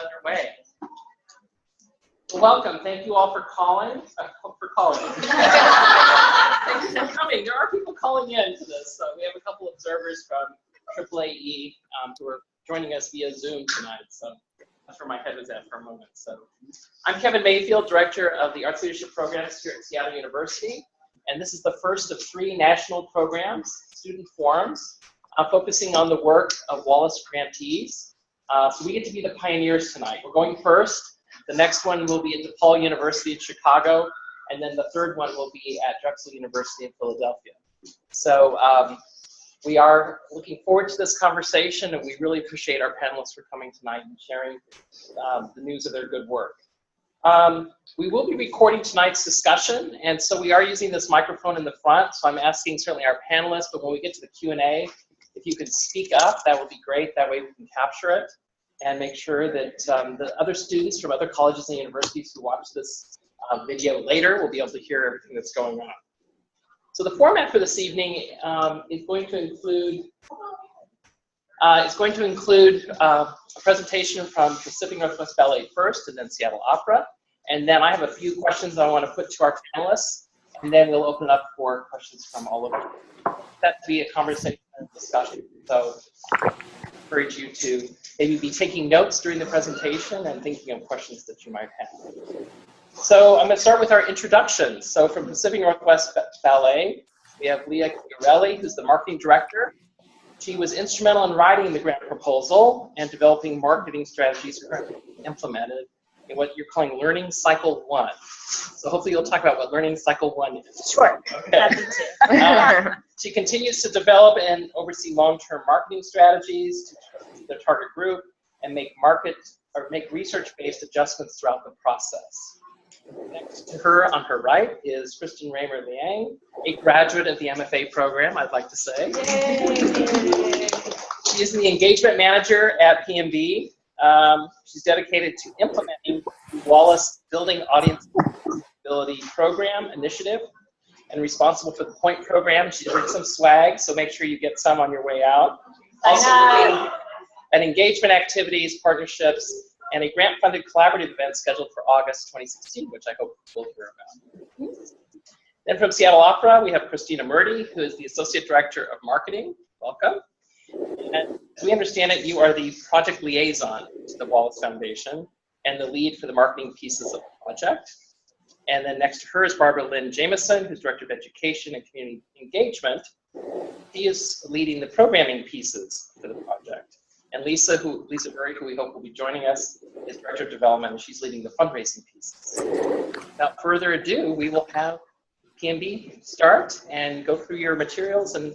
underway. Well, welcome. Thank you all for calling. Thank you for coming. There are people calling in to this. So we have a couple observers from AAAE who are joining us via Zoom tonight. So that's where my head was at for a moment. So I'm Kevin Mayfield, Director of the Arts Leadership Programs here at Seattle University. And this is the first of 3 national programs, student forums, focusing on the work of Wallace grantees. So we get to be the pioneers tonight. We're going first. The next one will be at DePaul University in Chicago, and then the third one will be at Drexel University in Philadelphia. So we are looking forward to this conversation, and we really appreciate our panelists for coming tonight and sharing the news of their good work. We will be recording tonight's discussion, and so we are using this microphone in the front, so I'm asking certainly our panelists, but when we get to the Q&A, if you could speak up, that would be great. That way we can capture it and make sure that the other students from other colleges and universities who watch this video later will be able to hear everything that's going on. So the format for this evening is going to include a presentation from Pacific Northwest Ballet first, and then Seattle Opera. And then I have a few questions I want to put to our panelists, and then we'll open it up for questions from all of you. That to be a conversation and discussion. So I encourage you to maybe be taking notes during the presentation and thinking of questions that you might have. So I'm going to start with our introductions. So from Pacific Northwest Ballet, we have Leah Chiarelli, who's the marketing director. She was instrumental in writing the grant proposal and developing marketing strategies currently implemented in what you're calling Learning Cycle 1. So hopefully you'll talk about what Learning Cycle 1 is. Sure. Okay. She continues to develop and oversee long-term marketing strategies to their target group and make research-based adjustments throughout the process. Next to her, on her right, is Kristen Raymer Liang, a graduate of the MFA program, I'd like to say. Yay. She is the engagement manager at PMB. She's dedicated to implementing Wallace Building Audience Ability Program initiative and responsible for the Point program. She brings some swag, so make sure you get some on your way out. Also, and engagement activities, partnerships, and a grant-funded collaborative event scheduled for August 2016, which I hope we'll hear about. Then from Seattle Opera, we have Christina Murdy, who is the Associate Director of Marketing. Welcome. And as we understand it, you are the project liaison to the Wallace Foundation and the lead for the marketing pieces of the project. And then next to her is Barbara Lynn Jameson, who's Director of Education and Community Engagement. She is leading the programming pieces for the project. And Lisa Murray, who we hope will be joining us, is Director of Development, and she's leading the fundraising pieces. Without further ado, we will have PMB start and go through your materials. And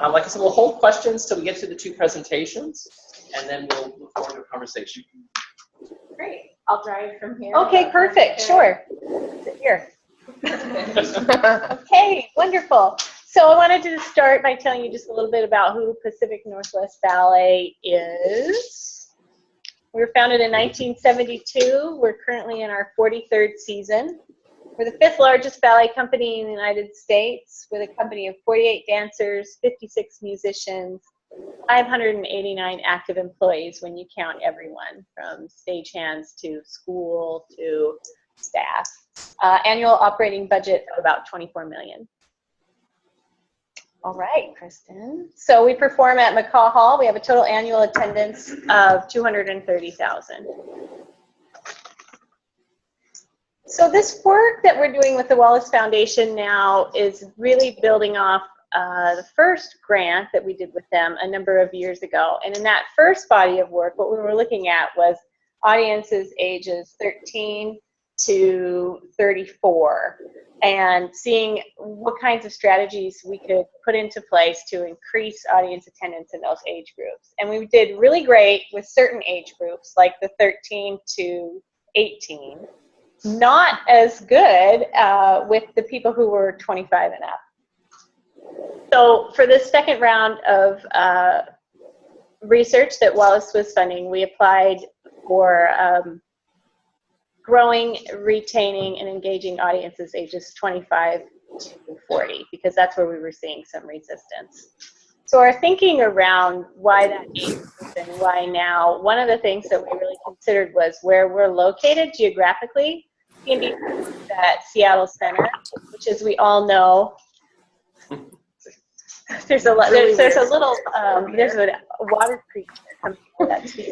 like I said, we'll hold questions till we get to the 2 presentations, and then we'll look forward to a conversation. Great. I'll drive from here. Okay, perfect. Sure. Sit here. Okay, wonderful. So I wanted to start by telling you just a little bit about who Pacific Northwest Ballet is. We were founded in 1972. We're currently in our 43rd season. We're the 5th largest ballet company in the United States, with a company of 48 dancers, 56 musicians, 589 active employees when you count everyone, from stagehands to school to staff. Annual operating budget of about $24 million. All right, Kristen. So we perform at McCaw Hall. We have a total annual attendance of 230,000. So this work that we're doing with the Wallace Foundation now is really building off the first grant that we did with them a number of years ago. And in that first body of work, what we were looking at was audiences ages 13 to 34. And seeing what kinds of strategies we could put into place to increase audience attendance in those age groups. And we did really great with certain age groups, like the 13 to 18. Not as good with the people who were 25 and up. So for this second round of research that Wallace was funding, we applied for growing, retaining, and engaging audiences ages 25 to 40, because that's where we were seeing some resistance. So our thinking around why that age group and why now, one of the things that we really considered was where we're located geographically. P&B is at Seattle Center, which, as we all know, there's a Really there's a weird. little there's a water creek that comes out of that too.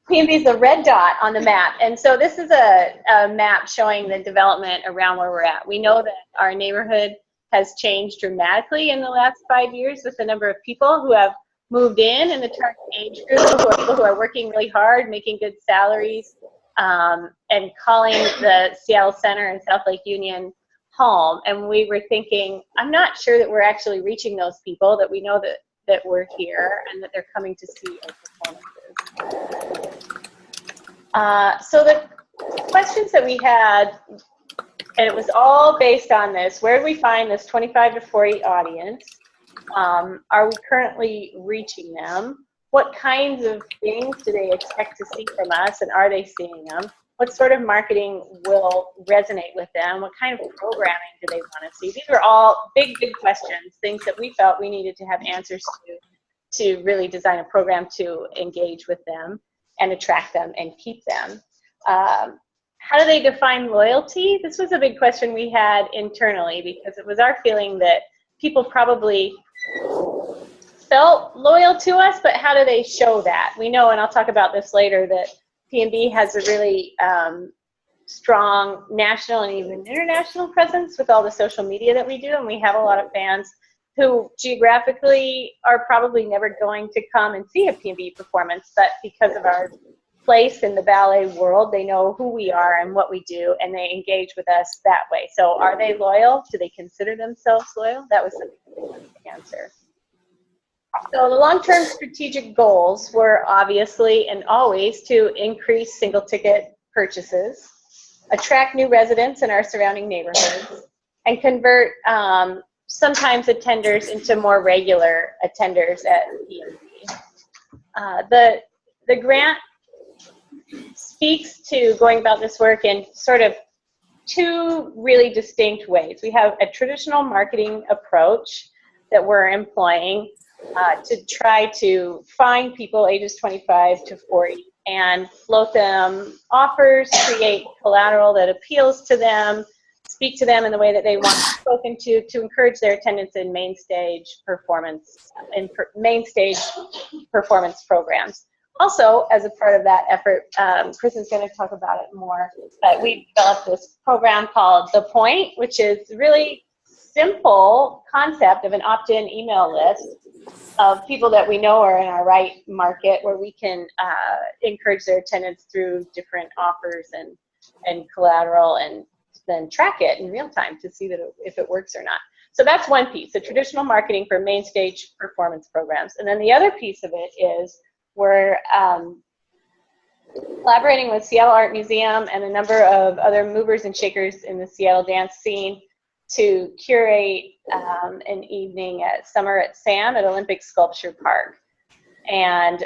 P&B is the red dot on the map, and so this is a map showing the development around where we're at. We know that our neighborhood has changed dramatically in the last 5 years with the number of people who have moved in the target age group, who are people who are working really hard, making good salaries, and calling the Seattle Center and South Lake Union home. And we were thinking, I'm not sure that we're actually reaching those people, that we know that we're here and that they're coming to see our performances. So the questions that we had, and it was all based on this: where do we find this 25 to 40 audience? Are we currently reaching them? What kinds of things do they expect to see from us, and are they seeing them? What sort of marketing will resonate with them? What kind of programming do they want to see? These are all big, big questions, things that we felt we needed to have answers to really design a program to engage with them and attract them and keep them. How do they define loyalty? This was a big question we had internally, because it was our feeling that people probably felt loyal to us, but how do they show that? We know, and I'll talk about this later, that P&B has a really strong national and even international presence with all the social media that we do, and we have a lot of fans who geographically are probably never going to come and see a P&B performance, but because of our place in the ballet world, they know who we are and what we do, and they engage with us that way. So are they loyal? Do they consider themselves loyal? That was the answer. So the long-term strategic goals were obviously and always to increase single ticket purchases, attract new residents in our surrounding neighborhoods, and convert sometimes attenders into more regular attenders at P&B. The grant speaks to going about this work in sort of two really distinct ways. We have a traditional marketing approach that we're employing to try to find people ages 25 to 40 and float them offers, create collateral that appeals to them, speak to them in the way that they want spoken to encourage their attendance in main stage performance programs. Also, as a part of that effort, Chris is going to talk about it more, but we developed this program called The Point, which is really simple concept of an opt-in email list of people that we know are in our right market, where we can encourage their attendance through different offers and collateral, and then track it in real time to see that if it works or not. So that's one piece, the traditional marketing for main stage performance programs. And then the other piece of it is we're collaborating with Seattle Art Museum and a number of other movers and shakers in the Seattle dance scene to curate an evening at Summer at Sam at Olympic Sculpture Park. And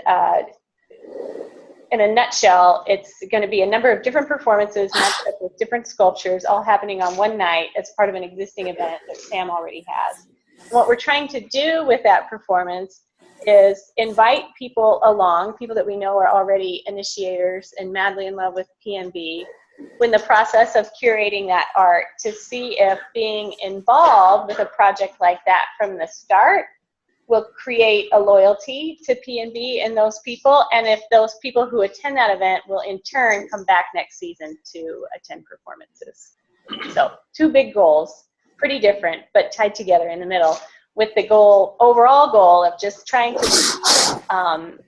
in a nutshell, it's going to be a number of different performances matched up with different sculptures, all happening on one night as part of an existing event that Sam already has. What we're trying to do with that performance is invite people along, people that we know are already initiators and madly in love with P&B, in the process of curating that art, to see if being involved with a project like that from the start will create a loyalty to P&B in those people, and if those people who attend that event will in turn come back next season to attend performances. So two big goals, pretty different, but tied together in the middle, with the overall goal of just trying to,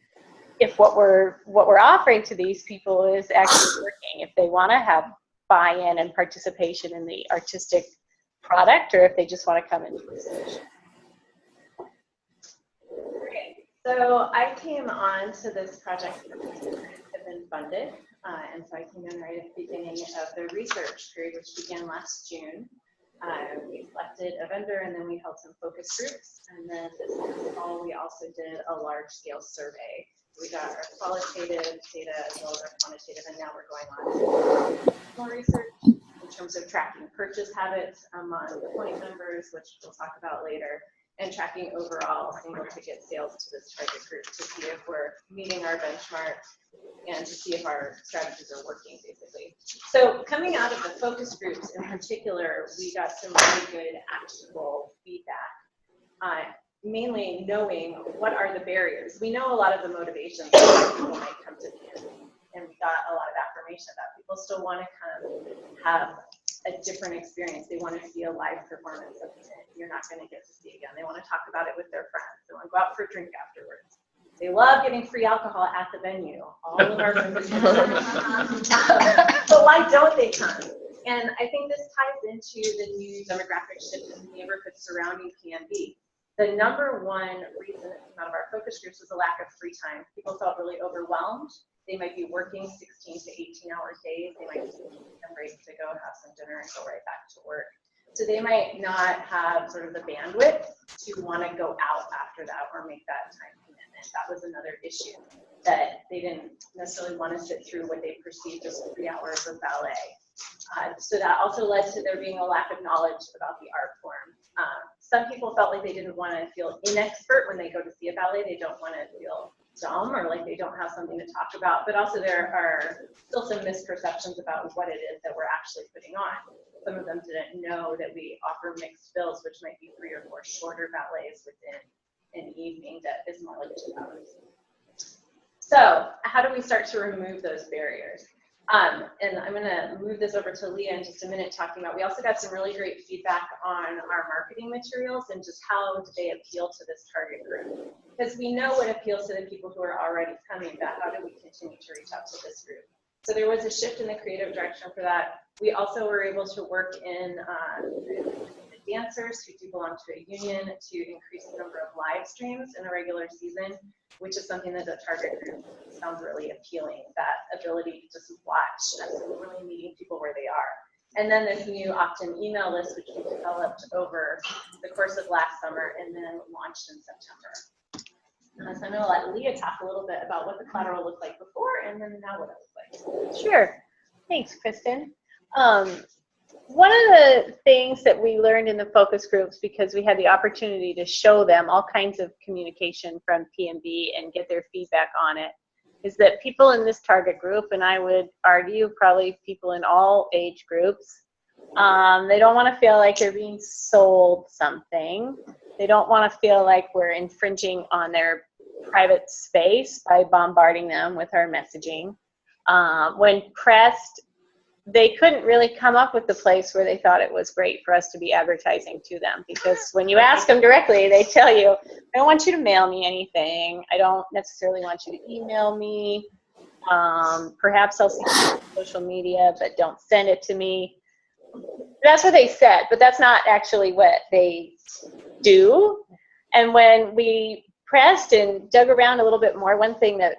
if what we're offering to these people is actually working, if they want to have buy-in and participation in the artistic product, or if they just want to come and research. So I came on to this project because it had been funded, and so I came in right at the beginning of the research period, which began last June. We selected a vendor, and then we held some focus groups, and then this fall we also did a large-scale survey. We got our qualitative data as well as our quantitative, and now we're going on to more research in terms of tracking purchase habits among the Point members, which we'll talk about later, and tracking overall single ticket sales to this target group to see if we're meeting our benchmark and to see if our strategies are working, basically. So coming out of the focus groups in particular, we got some really good actionable feedback, mainly knowing what are the barriers. We know a lot of the motivations that people might come to the end, and we got a lot of affirmation that people still want to kind of have a different experience. They want to see a live performance of it you're not going to get to see again. They want to talk about it with their friends. They want to go out for a drink afterwards. They love getting free alcohol at the venue. All of our members but why don't they come? And I think this ties into the new demographic shift in the neighborhood surrounding PNB. The number one reason that came out of our focus groups was a lack of free time. People felt really overwhelmed. They might be working 16 to 18-hour days. They might take a break to go have some dinner and go right back to work. So they might not have sort of the bandwidth to want to go out after that or make that time commitment. That was another issue, that they didn't necessarily want to sit through what they perceived as 3 hours of ballet. So that also led to there being a lack of knowledge about the art form. Some people felt like they didn't want to feel inexpert when they go to see a ballet. They don't want to feel dumb or like they don't have something to talk about, but also there are still some misperceptions about what it is that we're actually putting on. Some of them didn't know that we offer mixed bills, which might be 3 or 4 shorter ballets within an evening that is more like 2 hours. So how do we start to remove those barriers? And I'm going to move this over to Leah in just a minute, talking about, we also got some really great feedback on our marketing materials and just how do they appeal to this target group. Because we know what appeals to the people who are already coming, but how do we continue to reach out to this group? So there was a shift in the creative direction for that. We also were able to work in the dancers who do belong to a union to increase the number of live streams in a regular season, which is something that the target group sounds really appealing, that ability to just watch and really meeting people where they are. And then this new opt-in email list, which we developed over the course of last summer and then launched in September. So I'm going to let Leah talk a little bit about what the collateral looked like before and then now what it looks like. Sure. Thanks, Kristen. One of the things that we learned in the focus groups, because we had the opportunity to show them all kinds of communication from PNB and get their feedback on it, is that people in this target group, and I would argue probably people in all age groups, they don't want to feel like they're being sold something. They don't want to feel like we're infringing on their private space by bombarding them with our messaging. When pressed, they couldn't really come up with the place where they thought it was great for us to be advertising to them, because when you ask them directly, they tell you, I don't want you to mail me anything. I don't necessarily want you to email me. Perhaps I'll see you on social media, but don't send it to me. That's what they said, but that's not actually what they do. And when we pressed and dug around a little bit more, one thing that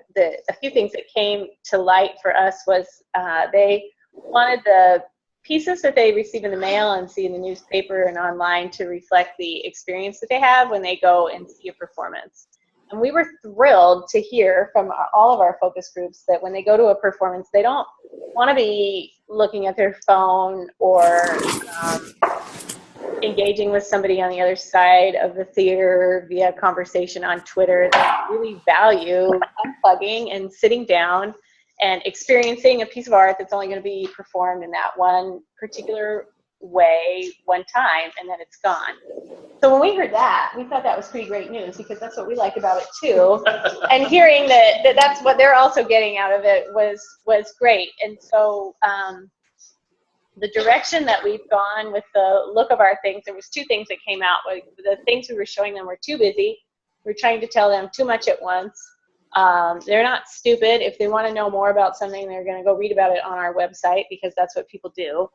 a few things that came to light for us was they wanted the pieces that they receive in the mail and see in the newspaper and online to reflect the experience that they have when they go and see a performance. And we were thrilled to hear from all of our focus groups that when they go to a performance, they don't want to be looking at their phone or engaging with somebody on the other side of the theater via conversation on Twitter. They really value unplugging and sitting down and experiencing a piece of art that's only going to be performed in that one particular way, one time, and then it's gone. So when we heard that, we thought that was pretty great news, because that's what we like about it too. And hearing that that's what they're also getting out of it was great. And so the direction that we've gone with the look of our things, there was 2 things that came out. The things we were showing them were too busy. We're trying to tell them too much at once. They're not stupid. If they want to know more about something, they're going to go read about it on our website, because that's what people do.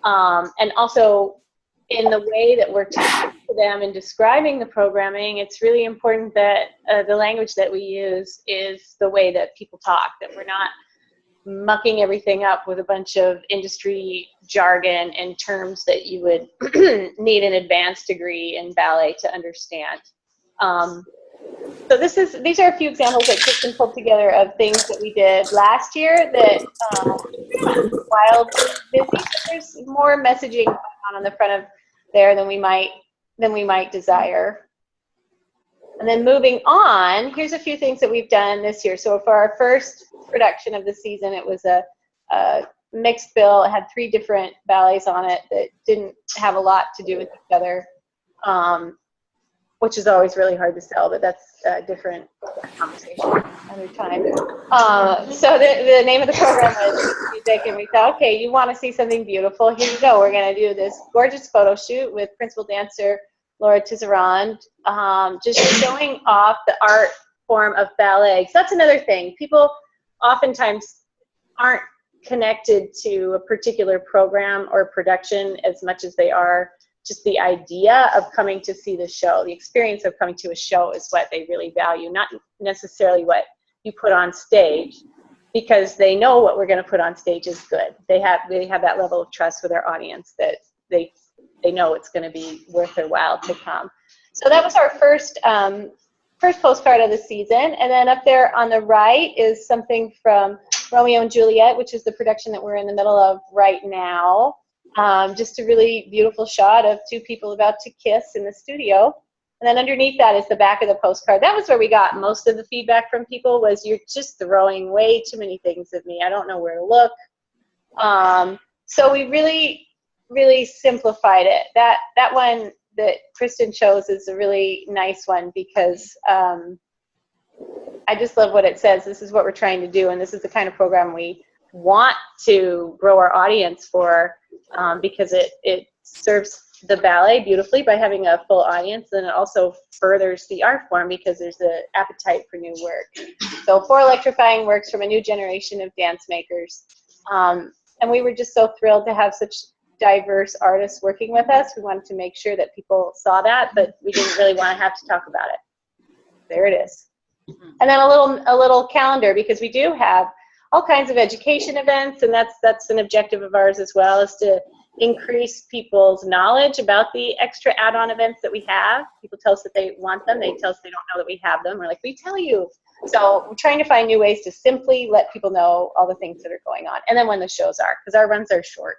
And also, in the way that we're talking to them and describing the programming, it's really important that the language that we use is the way that people talk, that we're not mucking everything up with a bunch of industry jargon and terms that you would need an advanced degree in ballet to understand. So these are a few examples that Kristen pulled together of things that we did last year that wildly busy. There's more messaging going on the front of there than we might desire. And then moving on, here's a few things that we've done this year. So for our first production of the season, it was a mixed bill. It had 3 different ballets on it that didn't have a lot to do with each other, which is always really hard to sell, but that's a different conversation another time. So the name of the program was Music, and we thought, okay, you want to see something beautiful, here you go. We're going to do this gorgeous photo shoot with principal dancer Laura Tisserand, just showing off the art form of ballet. So that's another thing. People oftentimes aren't connected to a particular program or production as much as they are just the idea of coming to see the show. The experience of coming to a show is what they really value, not necessarily what you put on stage, because they know what we're going to put on stage is good. They have that level of trust with their audience that they know it's going to be worth their while to come. So that was our first postcard of the season. And then up there on the right is something from Romeo and Juliet, which is the production that we're in the middle of right now. Just a really beautiful shot of 2 people about to kiss in the studio. And then underneath that is the back of the postcard. That was where we got most of the feedback from people, was you're just throwing way too many things at me. I don't know where to look. So we really simplified it. That one that Kristen chose is a really nice one, because I just love what it says. This is what we're trying to do, and this is the kind of program we want to grow our audience for, because it serves the ballet beautifully by having a full audience, and it also furthers the art form because there's an appetite for new work. So 4 electrifying works from a new generation of dance makers. And we were just so thrilled to have such diverse artists working with us. We wanted to make sure that people saw that, but we didn't really want to have to talk about it. There it is. And then a little calendar, because we do have all kinds of education events, and that's an objective of ours as well, is to increase people's knowledge about the extra add-on events that we have. People tell us that they want them. They tell us they don't know that we have them. We're like, we tell you. So we're trying to find new ways to simply let people know all the things that are going on. And then when the shows are, because our runs are short.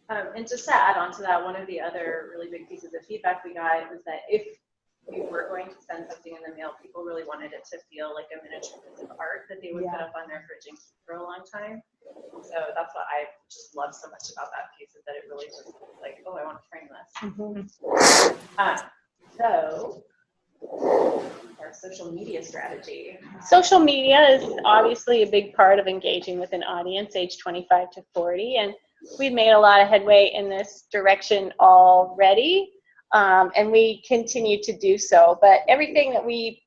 And just to add on to that, one of the other really big pieces of feedback we got was that if we were going to send something in the mail, people really wanted it to feel like a miniature piece of art that they would put up on their fridge and keep for a long time. So that's what I just love so much about that piece, is that it really just like, oh, I want to frame this. So our social media strategy. Social media is obviously a big part of engaging with an audience age 25 to 40, and we've made a lot of headway in this direction already. And we continue to do so. But everything that we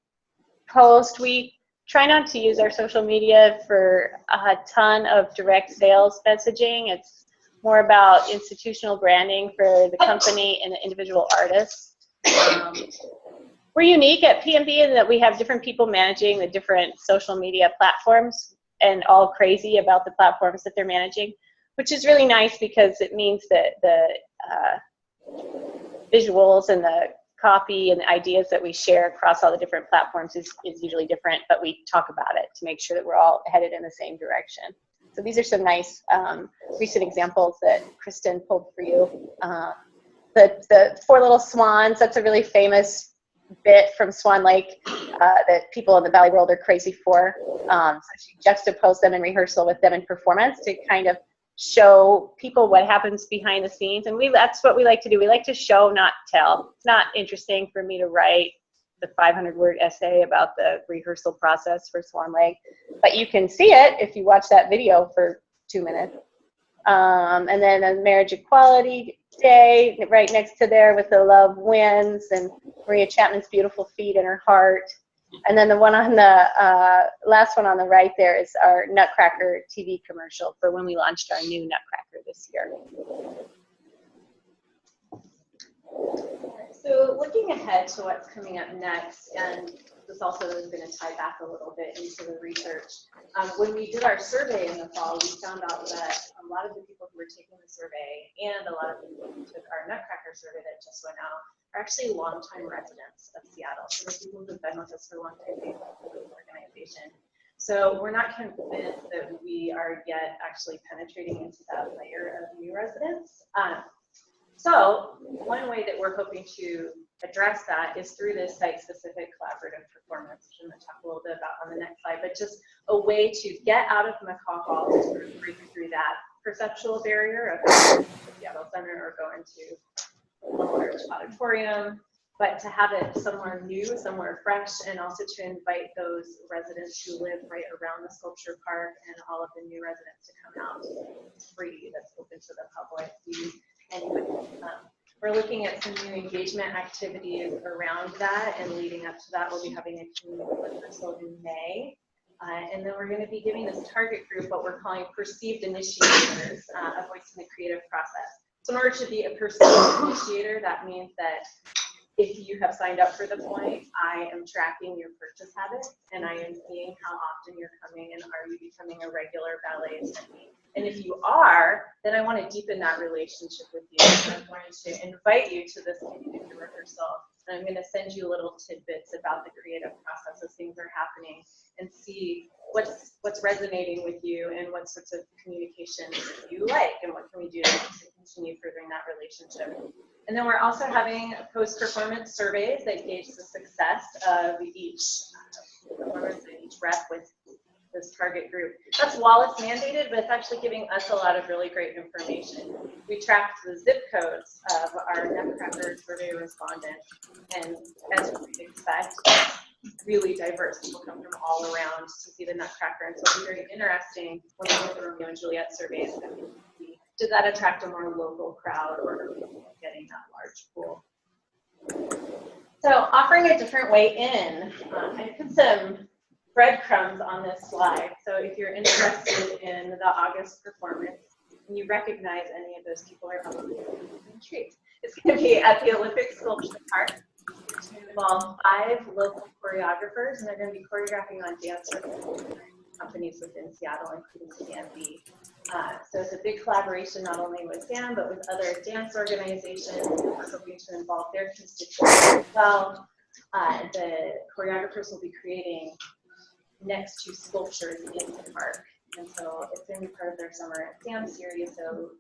post, we try not to use our social media for a ton of direct sales messaging. It's more about institutional branding for the company and the individual artists. We're unique at PNB in that we have different people managing the different social media platforms, and all crazy about the platforms that they're managing, which is really nice because it means that the visuals and the copy and the ideas that we share across all the different platforms is usually different, but we talk about it to make sure that we're all headed in the same direction. So these are some nice recent examples that Kristen pulled for you. The 4 little swans, that's a really famous bit from Swan Lake that people in the ballet world are crazy for. So she juxtaposed them in rehearsal with them in performance to kind of show people what happens behind the scenes, and that's what we like to do. We like to show, not tell. It's not interesting for me to write the 500-word essay about the rehearsal process for Swan Lake, but you can see it if you watch that video for 2 minutes. And then a Marriage Equality Day right next to there with the Love Wins and Maria Chapman's beautiful feet in her heart. And then the one on the last one on the right there is our Nutcracker TV commercial for when we launched our new Nutcracker this year. So looking ahead to what's coming up next, and this also is going to tie back a little bit into the research. When we did our survey in the fall, we found out that a lot of the people who were taking the survey and a lot of the people who took our Nutcracker survey that just went out are actually longtime residents of Seattle. So the people who've been with us for a long time, they've been with the organization. So we're not convinced that we are yet actually penetrating into that layer of new residents. So one way that we're hoping to address that is through this site-specific collaborative performance, which I'm going to talk a little bit about on the next slide, but just a way to get out of McCaw Hall to sort of break through that perceptual barrier of going to the Seattle Center or going to a large auditorium, but to have it somewhere new, somewhere fresh, and also to invite those residents who live right around the sculpture park and all of the new residents to come out. It's free, that's open to the public. We're looking at some new engagement activities around that, and leading up to that, we'll be having a community rehearsal in May. And then we're going to be giving this target group what we're calling perceived initiators, a voice in the creative process. So in order to be a perceived initiator, that means that if you have signed up for the point, I am tracking your purchase habits, and I am seeing how often you're coming, and are you becoming a regular ballet attendee. And if you are, then I want to deepen that relationship with you. So I'm going to invite you to this community rehearsal, and I'm going to send you little tidbits about the creative process as things are happening, and see what's resonating with you and what sorts of communications you like, and what can we do to continue furthering that relationship. And then we're also having post-performance surveys that gauge the success of each performance and each rep with this target group. That's Wallace mandated, but it's actually giving us a lot of really great information. We tracked the zip codes of our Nutcracker survey respondents, and as you would expect, really diverse. People come from all around to see the Nutcracker, and so it'll be very interesting when we do the Romeo and Juliet surveys. Did that attract a more local crowd, or are people getting that large pool? So offering a different way in, I put some breadcrumbs on this slide. So if you're interested in the August performance and you recognize any of those people, are probably intrigued. It's going to be at the Olympic Sculpture Park. It's going to involve 5 local choreographers, and they're going to be choreographing on dance companies within Seattle, including CMB. So it's a big collaboration not only with SAM, but with other dance organizations. We're hoping to involve their constituents as well. The choreographers will be creating next to sculptures in the park. And so it's going to be part of their Summer at SAM series, so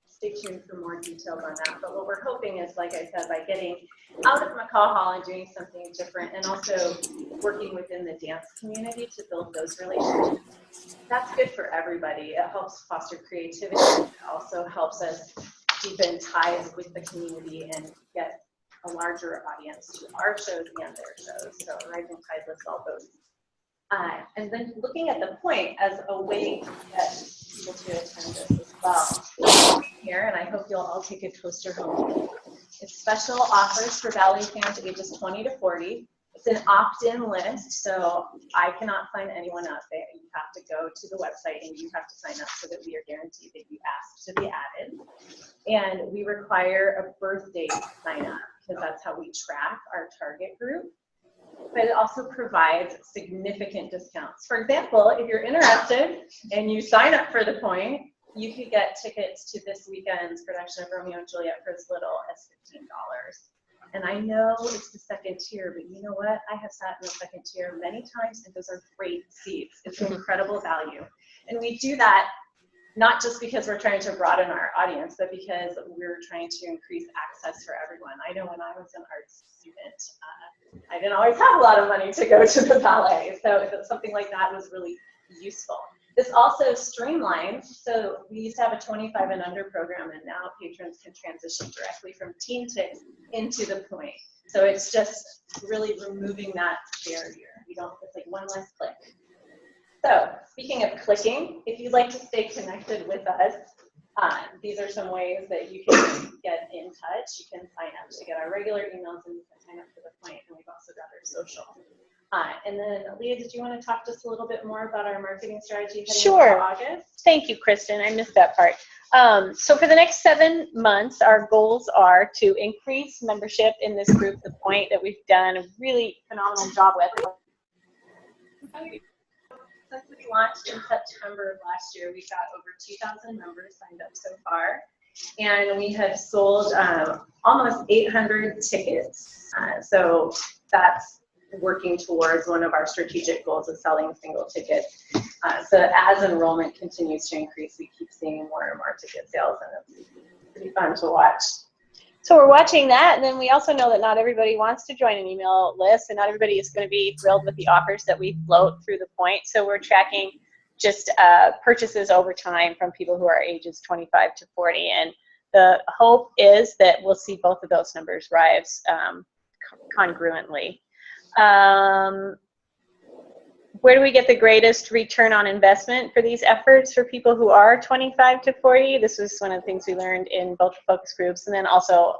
stay tuned for more details on that. But what we're hoping is, like I said, by getting out of McCaw Hall and doing something different, and also working within the dance community to build those relationships, that's good for everybody. It helps foster creativity. It also helps us deepen ties with the community and get a larger audience to our shows and their shows. So rising tide lifts all boats. And then looking at the point as a way to get people to attend this as well. Here, and I hope you'll all take a poster home. It's special offers for ballet fans ages 20 to 40. It's an opt-in list, so I cannot sign anyone up. You have to go to the website and you have to sign up so that we are guaranteed that you asked to be added. And we require a birth date sign up, because that's how we track our target group. But it also provides significant discounts. For example, if you're interested and you sign up for the point, you could get tickets to this weekend's production of Romeo and Juliet for as little as $15. And I know it's the second tier, but you know what? I have sat in the second tier many times, and those are great seats. It's an incredible value. And we do that not just because we're trying to broaden our audience, but because we're trying to increase access for everyone. I know when I was an arts student, I didn't always have a lot of money to go to the ballet, so something like that was really useful. This also streamlines, so we used to have a 25 and under program, and now patrons can transition directly from teen tickets into the point. So it's just really removing that barrier. You don't, it's like one less click. So speaking of clicking, if you'd like to stay connected with us, these are some ways that you can get in touch. You can sign up to get our regular emails, and you can sign up for the point, and we've also got our social. And then, Leah, did you want to talk just a little bit more about our marketing strategy heading into August? Thank you, Kristen. I missed that part. So for the next 7 months, our goals are to increase membership in this group, the point that we've done a really phenomenal job with. Since we launched in September of last year, we've got over 2,000 members signed up so far. And we have sold almost 800 tickets. So that's working towards one of our strategic goals of selling single tickets. So as enrollment continues to increase, we keep seeing more and more ticket sales, and it's pretty fun to watch. So we're watching that, and then we also know that not everybody wants to join an email list, and not everybody is going to be thrilled with the offers that we float through the point. So we're tracking just purchases over time from people who are ages 25 to 40, and the hope is that we'll see both of those numbers rise congruently. Where do we get the greatest return on investment for these efforts for people who are 25 to 40? This was one of the things we learned in both focus groups, and then also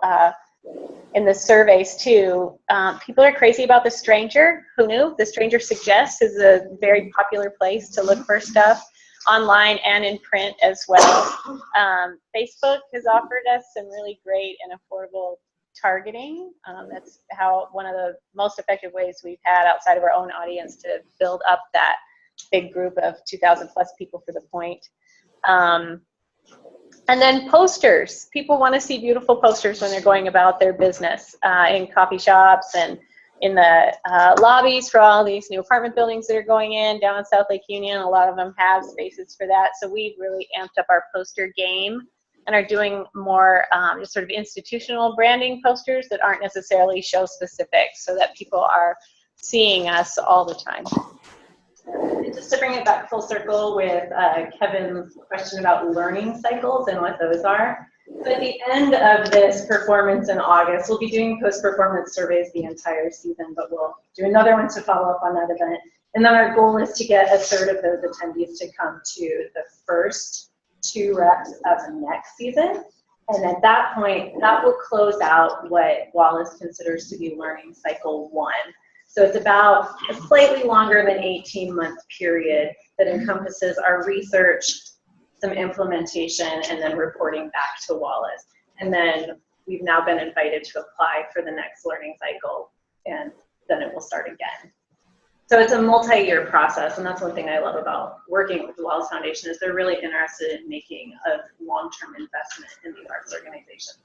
in the surveys too. People are crazy about The Stranger. Who knew? The Stranger Suggests is a very popular place to look for stuff online and in print as well. Facebook has offered us some really great and affordable targeting. That's how one of the most effective ways we've had outside of our own audience to build up that big group of 2,000 plus people for the point. And then posters. People want to see beautiful posters when they're going about their business in coffee shops and in the lobbies for all these new apartment buildings that are going in down in South Lake Union. A lot of them have spaces for that. So we've really amped up our poster game and are doing more just sort of institutional branding posters that aren't necessarily show specific, so that people are seeing us all the time. And just to bring it back full circle with Kevin's question about learning cycles and what those are. So at the end of this performance in August, we'll be doing post-performance surveys the entire season, but we'll do another one to follow up on that event. And then our goal is to get a third of those attendees to come to the first 2 reps of next season. And at that point, that will close out what Wallace considers to be learning cycle 1. So it's about a slightly longer than 18-month period that encompasses our research, some implementation, and then reporting back to Wallace. And then we've now been invited to apply for the next learning cycle, and then it will start again. So it's a multi-year process, and that's one thing I love about working with the Wallace Foundation is they're really interested in making a long-term investment in the arts organization.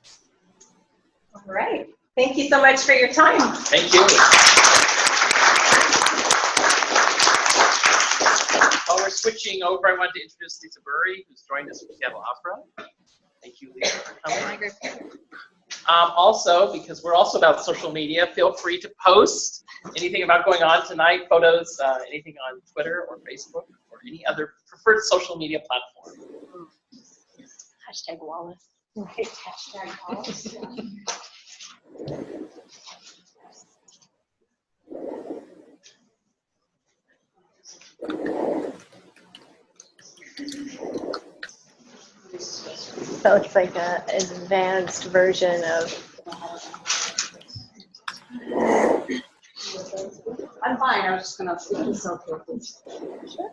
All right. Thank you so much for your time. Thank you. While we're switching over, I wanted to introduce Lisa Burry, who's joined us from Seattle Opera. Thank you, Lisa, for coming. Also, because we're also about social media, feel free to post anything about going on tonight, photos, anything on Twitter or Facebook or any other preferred social media platform. Hashtag Wallace. Right, hashtag Wallace. So it's like an advanced version of. I'm fine. I was just going to speak to myself here, please. Sure.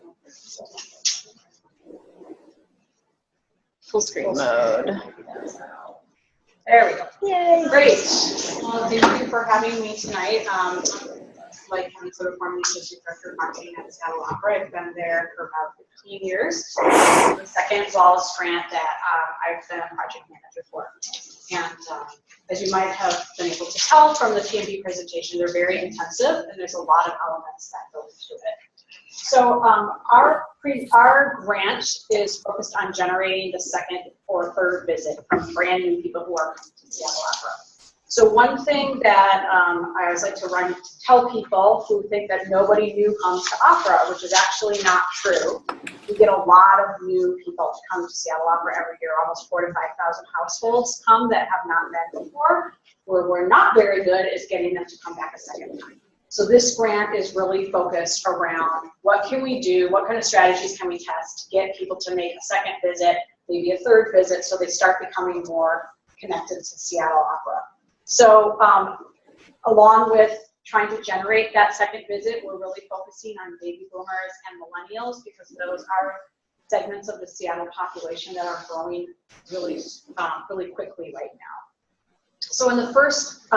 Full screen mode. There we go. Yay! Great. Well, thank you for having me tonight. Like Kevin sort of formerly associate director of marketing at Seattle Opera. I've been there for about 15 years. The second Wallace grant that I've been a project manager for. And as you might have been able to tell from the PMB presentation, they're very intensive, and there's a lot of elements that go into it. So our grant is focused on generating the second or third visit from brand new people who are coming to Seattle Opera. So one thing that I always like to tell people who think that nobody new comes to opera, which is actually not true. We get a lot of new people to come to Seattle Opera every year. Almost 4,000 to 5,000 households come that have not been before. Where we're not very good is getting them to come back a second time. So this grant is really focused around what can we do, what kind of strategies can we test to get people to make a second visit, maybe a third visit, so they start becoming more connected to Seattle Opera. So along with trying to generate that second visit, we're really focusing on baby boomers and millennials because those are segments of the Seattle population that are growing really, really quickly right now. So in the first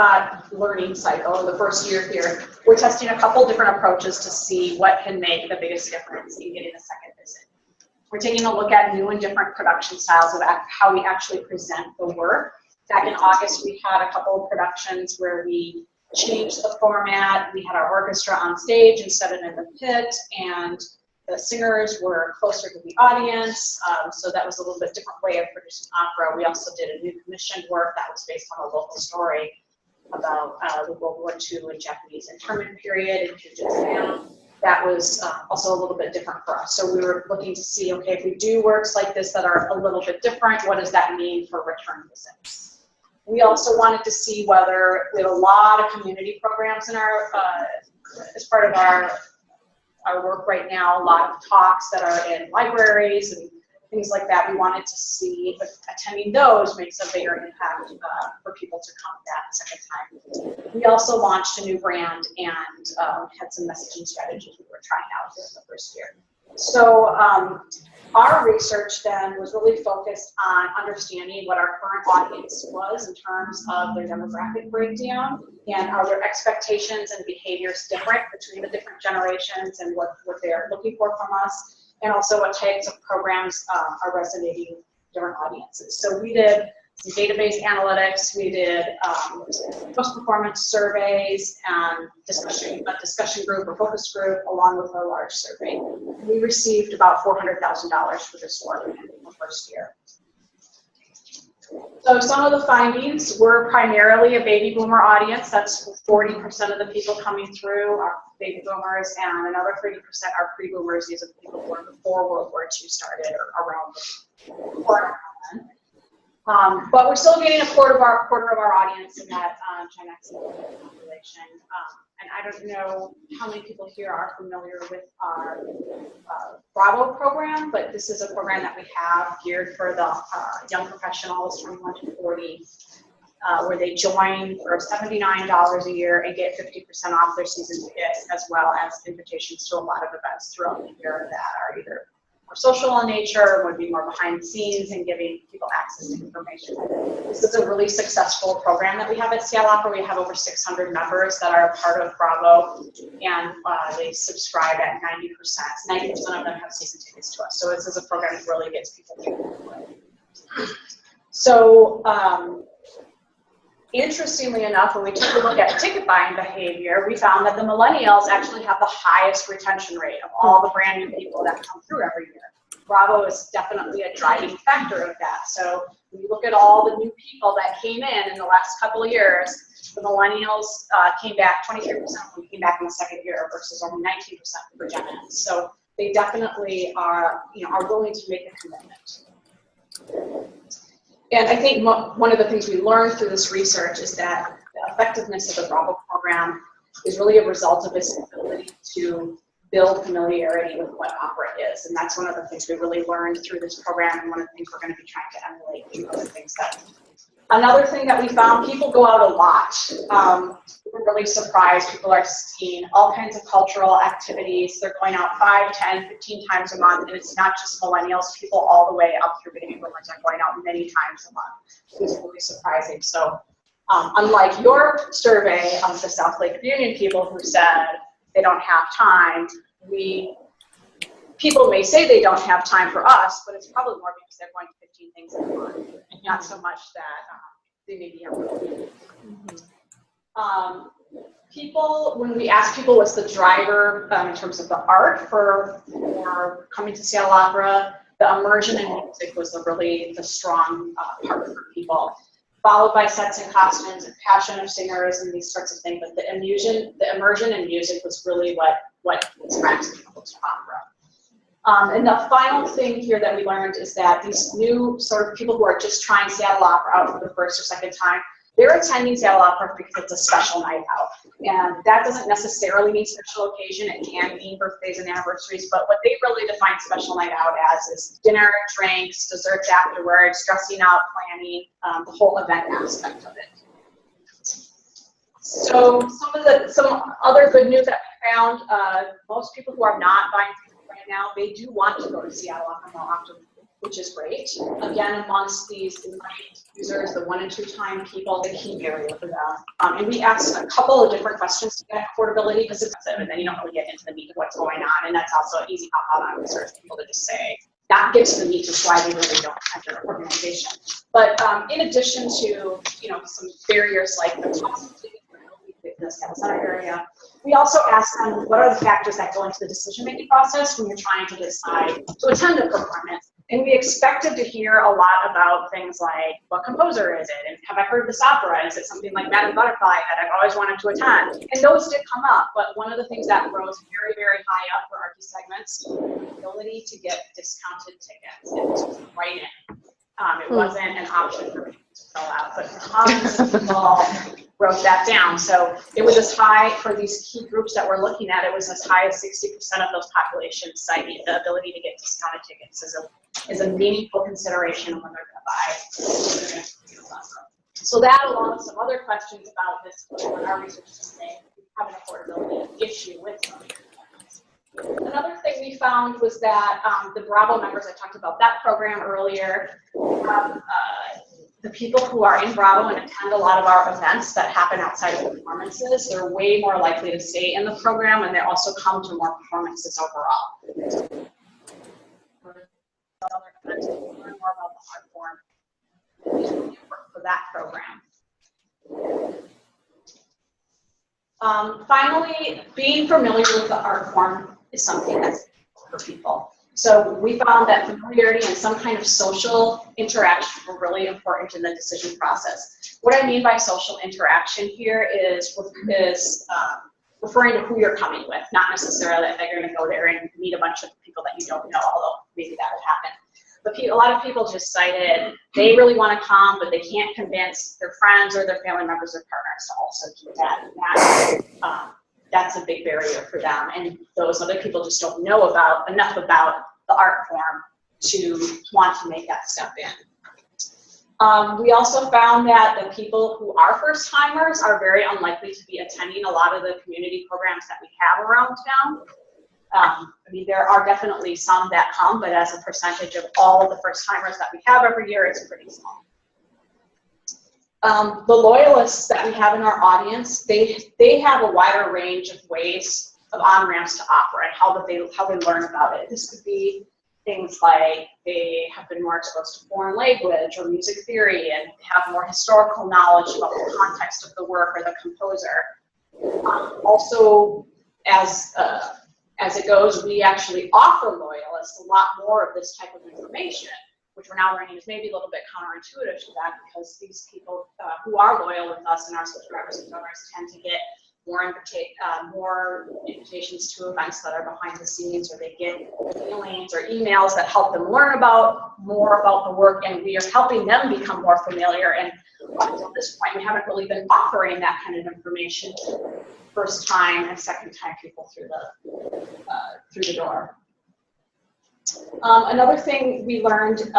learning cycle, in the first year here, we're testing a couple different approaches to see what can make the biggest difference in getting a second visit. We're taking a look at new and different production styles of how we actually present the work. Back in August, we had a couple of productions where we changed the format. We had our orchestra on stage instead of in the pit, and the singers were closer to the audience, so that was a little bit different way of producing opera. We also did a new commissioned work that was based on a local story about the World War II and Japanese internment period in Puget Sound. That was also a little bit different for us. So we were looking to see, okay, if we do works like this that are a little bit different, what does that mean for return visits? We also wanted to see whether we have a lot of community programs in our, as part of our work right now, a lot of talks that are in libraries and things like that. We wanted to see if attending those makes a bigger impact for people to come back a second time. We also launched a new brand and had some messaging strategies we were trying out in the first year. So our research then was really focused on understanding what our current audience was in terms of their demographic breakdown, and are their expectations and behaviors different between the different generations and what they're looking for from us, and also what types of programs are resonating with different audiences. So we did some database analytics, we did post-performance surveys, and a discussion group or focus group along with a large survey. We received about $400,000 for this work in the first year. So some of the findings were primarily a baby boomer audience. That's 40% of the people coming through are baby boomers, and another 30% are pre-boomers. These are the people born before World War II started or around before. But we're still getting a quarter of our audience in that Gen X population. And I don't know how many people here are familiar with our Bravo program, but this is a program that we have geared for the young professionals, 21 to 40, where they join for $79 a year and get 50% off their season tickets, as well as invitations to a lot of events throughout the year that are either more social in nature, would be more behind the scenes and giving people access to information. This is a really successful program that we have at Seattle Opera. We have over 600 members that are a part of Bravo, and they subscribe at 90%. 90% of them have season tickets to us. So this is a program that really gets people through. So interestingly enough, when we took a look at ticket buying behavior, we found that the millennials actually have the highest retention rate of all the brand new people that come through every year. Bravo is definitely a driving factor of that. So when you look at all the new people that came in the last couple of years, the millennials came back 23% when we came back in the second year versus only 19% for Gen X. So they definitely are, are willing to make a commitment. And I think one of the things we learned through this research is that the effectiveness of the Bravo program is really a result of its ability to build familiarity with what opera is. And that's one of the things we really learned through this program, and one of the things we're going to be trying to emulate through other things. Another thing that we found, people go out a lot. We're really surprised. People are seeing all kinds of cultural activities. They're going out 5, 10, 15 times a month, and it's not just millennials. People all the way up through baby boomers are going out many times a month. It's really surprising. So unlike your survey of the South Lake Union people who said they don't have time, people may say they don't have time for us, but it's probably more because they're going to 15 things a month, and not so much that they maybe have. People, when we ask people what's the driver in terms of the art for coming to Seattle Opera, the immersion in music was the strong part for people, followed by sets and costumes and passion of singers and these sorts of things. But the immersion in music was really what attracts people to opera. And the final thing here that we learned is that these new sort of people who are just trying Seattle Opera out for the first or second time, they're attending Seattle Opera because it's a special night out. And that doesn't necessarily mean special occasion. It can mean birthdays and anniversaries, but what they really define special night out as is dinner, drinks, desserts afterwards, dressing out, planning, the whole event aspect of it. So some other good news that we found, most people who are not buying tickets right now, they do want to go to Seattle Opera more often, which is great. Again, amongst these users, the 1 and 2 time people, the key area for them. And we asked a couple of different questions to get affordability, because it's expensive, and then you don't really get into the meat of what's going on, and that's also an easy pop out on research people to just say, not get to the meat, just why they really don't enter an organization. But in addition to some barriers like the cost of tickets, the Seattle Center area. We also asked them, what are the factors that go into the decision-making process when you're trying to decide to attend a performance? And we expected to hear a lot about things like, what composer is it? And have I heard this opera? Is it something like Madame Butterfly that I've always wanted to attend? And those did come up, but one of the things that rose very, very high up for our key segments, the ability to get discounted tickets. It was right in. It wasn't an option for people to fill out, but tons of people wrote that down. So it was as high for these key groups that we're looking at, it was as high as 60% of those populations citing the ability to get discounted tickets as a meaningful consideration when they're going to buy. So that, along with some other questions about this, our research is saying we have an affordability issue with them. Another thing we found was that the Bravo members, I talked about that program earlier, the people who are in Bravo and attend a lot of our events that happen outside of performances, they're way more likely to stay in the program, and they also come to more performances overall. Other events to learn more about the art form for that program. Finally, being familiar with the art form is something that's for people. So we found that familiarity and some kind of social interaction were really important in the decision process. What I mean by social interaction here is referring to who you're coming with, not necessarily that they're going to go there and meet a bunch of people that you don't know, although maybe that would happen. But a lot of people just cited they really want to come, but they can't convince their friends or their family members or partners to also do that. That's a big barrier for them, and those other people just don't know enough about the art form to want to make that step in. We also found that the people who are first-timers are very unlikely to be attending a lot of the community programs that we have around town. I mean, there are definitely some that come, but as a percentage of all of the first-timers that we have every year, it's pretty small. The loyalists that we have in our audience, they have a wider range of ways of on-ramps to opera and how they learn about it. This could be things like they have been more exposed to foreign language or music theory and have more historical knowledge about the context of the work or the composer. Also, as it goes, we actually offer loyalists a lot more of this type of information, which we're now learning is maybe a little bit counterintuitive to that, because these people who are loyal with us and our subscribers and donors tend to get more invitations to events that are behind the scenes, or they get feelings or emails that help them learn more about the work, and we are helping them become more familiar. And until this point, we haven't really been offering that kind of information first time and second time people through the door. Another thing we learned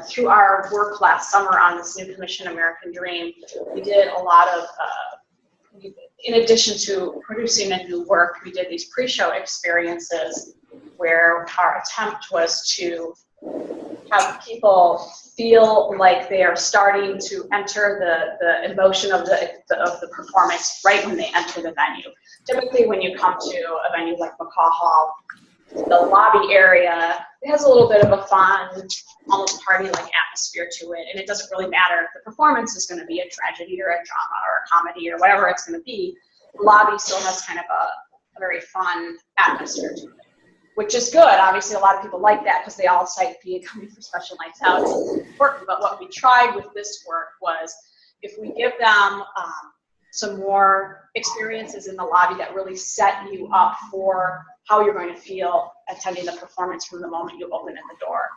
through our work last summer on this new commission, American Dream, we did a lot of, in addition to producing a new work, we did these pre-show experiences where our attempt was to have people feel like they are starting to enter the emotion of the performance right when they enter the venue. Typically, when you come to a venue like McCaw Hall, the lobby area, it has a little bit of a fun, almost party-like atmosphere to it, and it doesn't really matter if the performance is going to be a tragedy or a drama or a comedy or whatever it's going to be. The lobby still has kind of a very fun atmosphere to it, which is good. Obviously, a lot of people like that because they all cite being coming for special nights out is important. But what we tried with this work was if we give them some more experiences in the lobby that really set you up for how you're going to feel attending the performance from the moment you open in the door.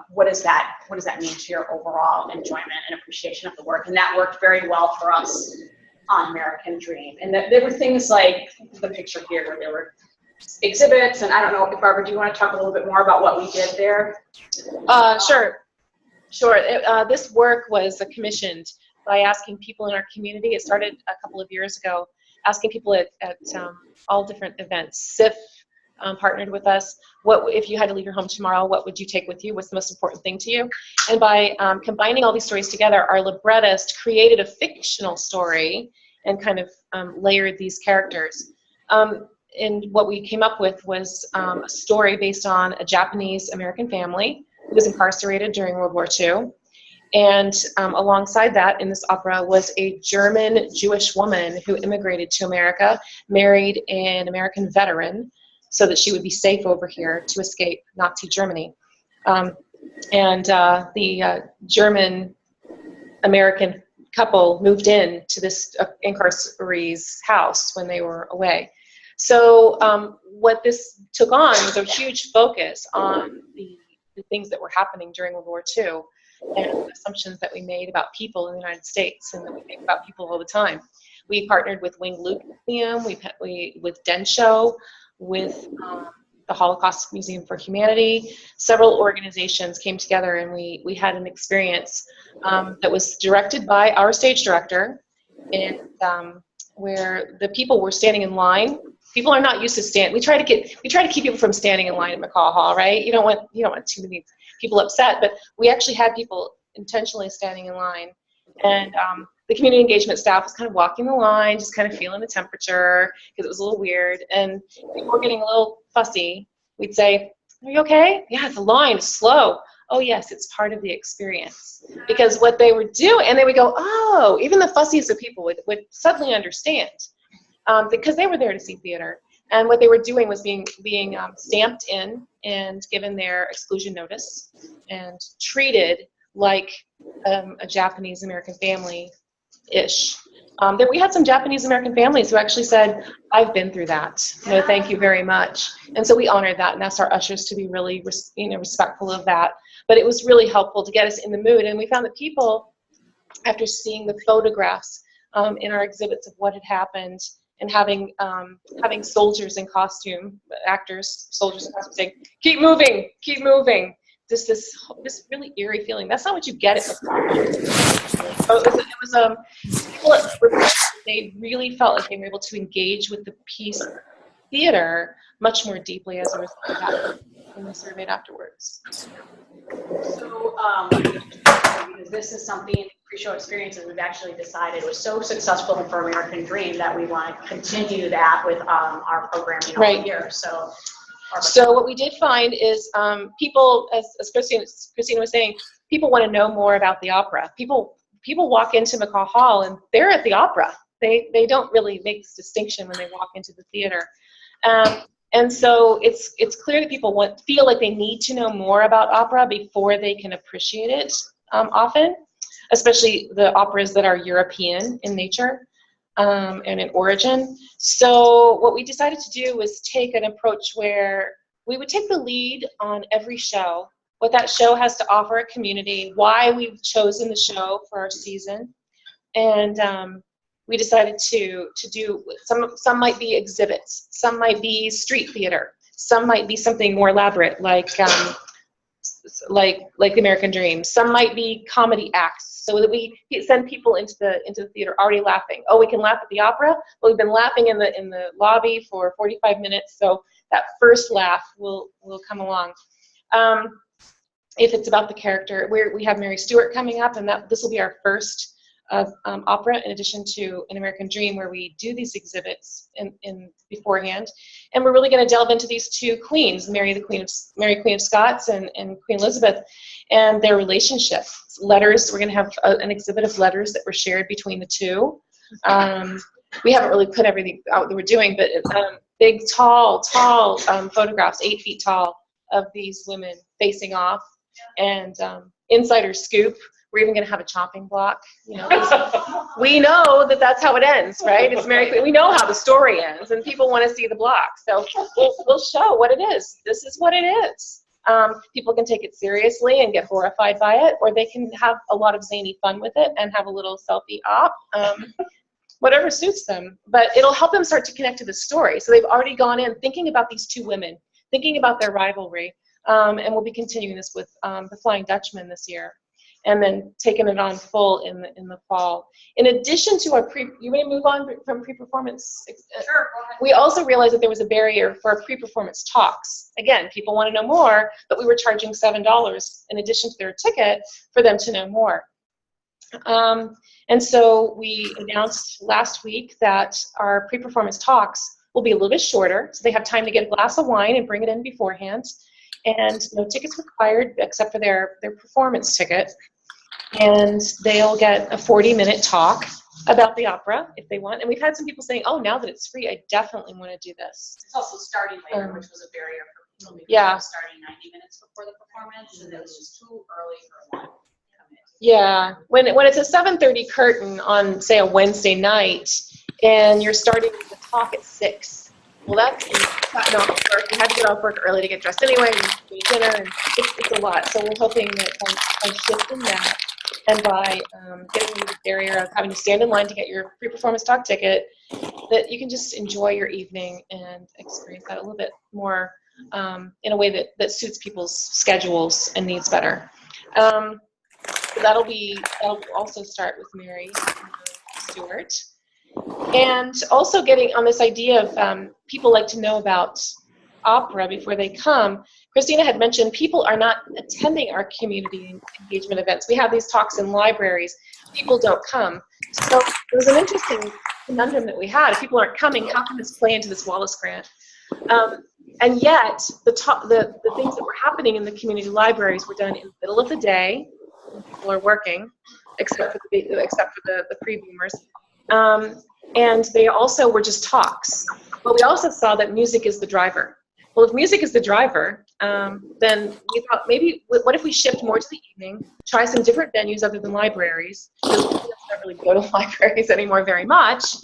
What does that mean to your overall enjoyment and appreciation of the work? And that worked very well for us on American Dream. And there were things like the picture here where there were exhibits, and I don't know if Barbara, do you want to talk a little bit more about what we did there? Sure. This work was commissioned by asking people in our community. It started a couple of years ago, asking people at all different events. SIF partnered with us. What if you had to leave your home tomorrow, what would you take with you? What's the most important thing to you? And by combining all these stories together, our librettist created a fictional story and kind of layered these characters. And what we came up with was a story based on a Japanese American family who was incarcerated during World War II. And alongside that, in this opera, was a German Jewish woman who immigrated to America, married an American veteran, so that she would be safe over here to escape Nazi Germany. The German-American couple moved in to this incarceree's house when they were away. So what this took on was a huge focus on the things that were happening during World War II and the assumptions that we made about people in the United States and that we think about people all the time. We partnered with Wing Luke Museum, with Densho, with the Holocaust Museum for Humanity. Several organizations came together, and we had an experience that was directed by our stage director, and where the people were standing in line. People are not used to stand. We try to keep people from standing in line at McCaw Hall, right? You don't want too many people upset, but we actually had people intentionally standing in line, and the community engagement staff was kind of walking the line, just kind of feeling the temperature because it was a little weird, and people were getting a little fussy. We'd say, "Are you okay? Yeah, the line is slow." Oh yes, it's part of the experience. Because what they would do, and they would go, "Oh," even the fussiest of people would suddenly understand, because they were there to see theater. And what they were doing was being stamped in and given their exclusion notice and treated like a Japanese American family-ish. We had some Japanese American families who actually said, "I've been through that. No, thank you very much." And so we honored that and asked our ushers to be really respectful of that. But it was really helpful to get us in the mood. And we found that people, after seeing the photographs in our exhibits of what had happened, and having soldiers in costume, soldiers in costume saying, "Keep moving, keep moving." This really eerie feeling. That's not what you get at McCaw. So people, they really felt like they were able to engage with the piece of theater much more deeply as a result of that when we surveyed afterwards. So, because this is something, pre-show experiences, we've actually decided was so successful for American Dream that we want to continue that with our programming all year. So what we did find is people, as Christina was saying, people want to know more about the opera. People walk into McCaw Hall and they're at the opera. They don't really make this distinction when they walk into the theater. And so it's clear that people feel like they need to know more about opera before they can appreciate it often, especially the operas that are European in nature and in origin. So what we decided to do was take an approach where we would take the lead on every show, what that show has to offer a community, why we've chosen the show for our season, and we decided to do some might be exhibits, some might be street theater, some might be something more elaborate like the American Dream. Some might be comedy acts, so that we send people into the theater already laughing. Oh, we can laugh at the opera. Well, we've been laughing in the lobby for 45 minutes, so that first laugh will come along. If it's about the character, we have Mary Stewart coming up, and this will be our first opera, in addition to An American Dream, where we do these exhibits in beforehand, and we're really going to delve into these two queens, Mary Queen of Scots and Queen Elizabeth, and their relationship. Letters. We're going to have an exhibit of letters that were shared between the two. We haven't really put everything out that we're doing, but big, tall photographs, 8 feet tall, of these women facing off, and insider scoop. We're even going to have a chopping block, you know. We know that that's how it ends, right? It's Mary Queen. We know how the story ends, and people want to see the block. So we'll show what it is. This is what it is. People can take it seriously and get horrified by it, or they can have a lot of zany fun with it and have a little selfie op, whatever suits them. But it'll help them start to connect to the story. So they've already gone in thinking about these two women, thinking about their rivalry, and we'll be continuing this with the Flying Dutchman this year, and then taking it on full in the fall. In addition to our you may move on from pre-performance. Sure, go ahead. We also realized that there was a barrier for our pre-performance talks. Again, people want to know more, but we were charging $7 in addition to their ticket for them to know more. And so we announced last week that our pre-performance talks will be a little bit shorter, so they have time to get a glass of wine and bring it in beforehand. And no tickets required except for their performance ticket. and they'll get a 40-minute talk about the opera if they want. And we've had some people saying, oh, now that it's free, I definitely want to do this. It's also starting later, which was a barrier for people. Maybe Yeah. Starting 90 minutes before the performance, and it was just too early for one to come in. Yeah, when it's a 7:30 curtain on, say, a Wednesday night, and you're starting the talk at 6, well, that's gotten off work. You had to get off work early to get dressed anyway, and eat dinner, and it's a lot. So we're hoping that by shifting that, and by getting rid of the barrier of having to stand in line to get your pre-performance talk ticket, that you can just enjoy your evening and experience that a little bit more in a way that suits people's schedules and needs better. So that'll also start with Mary Stewart. And also getting on this idea of people like to know about opera before they come. Christina had mentioned people are not attending our community engagement events. We have these talks in libraries. People don't come. So it was an interesting conundrum that we had. If people aren't coming, how can this play into this Wallace grant? And yet, the things that were happening in the community libraries were done in the middle of the day. People are working, except for the pre-boomers. And they also were just talks. But we also saw that music is the driver. Well, if music is the driver, then we thought maybe, what if we shift more to the evening, try some different venues other than libraries, because we don't really go to libraries anymore very much,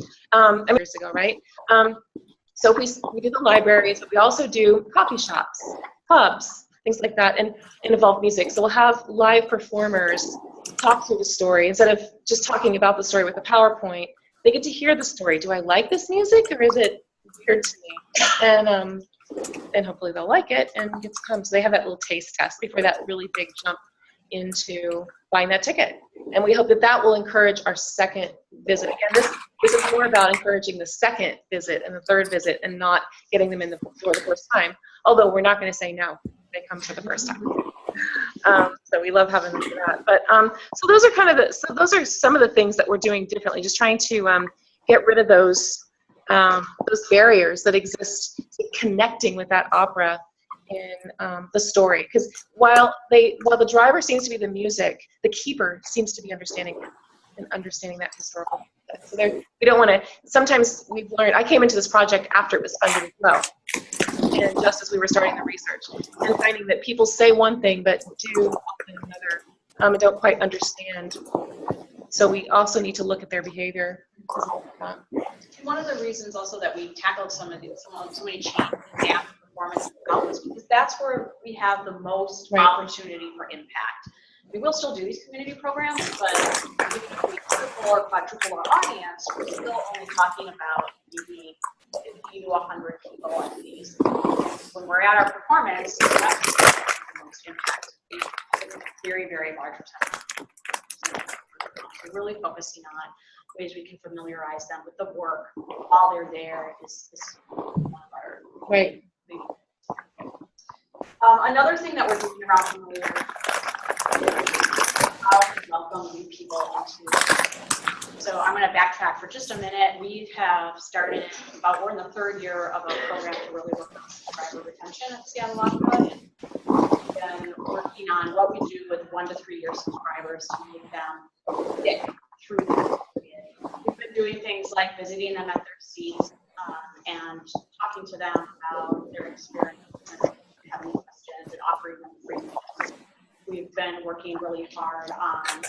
years ago, right? So we do the libraries, but we also do coffee shops, pubs, things like that, and involve music. So we'll have live performers talk through the story. Instead of just talking about the story with a PowerPoint, they get to hear the story. Do I like this music, or is it weird to me? And hopefully they'll like it and get to come. So they have that little taste test before that really big jump into buying that ticket. And we hope that that will encourage our second visit. Again, this is more about encouraging the second visit and the third visit and not getting them in the door the first time. Although we're not going to say no, they come for the first time. So we love having them for that. But so those are those are some of the things that we're doing differently, just trying to get rid of those barriers that exist to connecting with that opera in the story. Because while the driver seems to be the music, the keeper seems to be understanding that historical. So we don't want to. Sometimes we've learned. I came into this project after it was funded as well, and just as we were starting the research, and finding that people say one thing but do often another, and don't quite understand. So we also need to look at their behavior. One of the reasons also that we tackled so many changes in the after performance was because that's where we have the most opportunity for impact. We will still do these community programs, but if we triple or quadruple our audience, we're still only talking about maybe 50 to 100 people at least. When we're at our performance, that's the most impact. It's a very, very large percentage. We're really focusing on ways we can familiarize them with the work while they're there. Is one of our big. Another thing that we're doing around familiar is how to welcome new people into it. So I'm going to backtrack for just a minute. We have started we're in the third year of a program to really work on subscriber retention at Seattle Opera. And then working on what we do with 1 to 3 year subscribers to make them get through that period. We've been doing things like visiting them at their seats and talking to them about their experience and having questions and offering them free meals. We've been working really hard on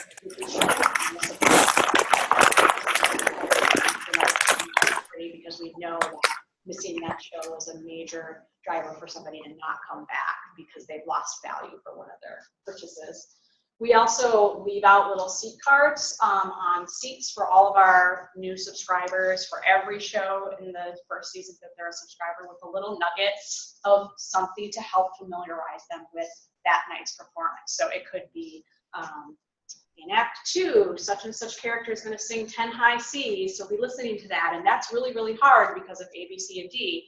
because we know that missing that show was a major driver for somebody to not come back because they've lost value for one of their purchases. We also leave out little seat cards on seats for all of our new subscribers for every show in the first season that they're a subscriber, with a little nuggets of something to help familiarize them with that night's performance. So it could be in Act 2, such and such character is going to sing 10 high C's, so be listening to that. And that's really, really hard because of A, B, C, and D,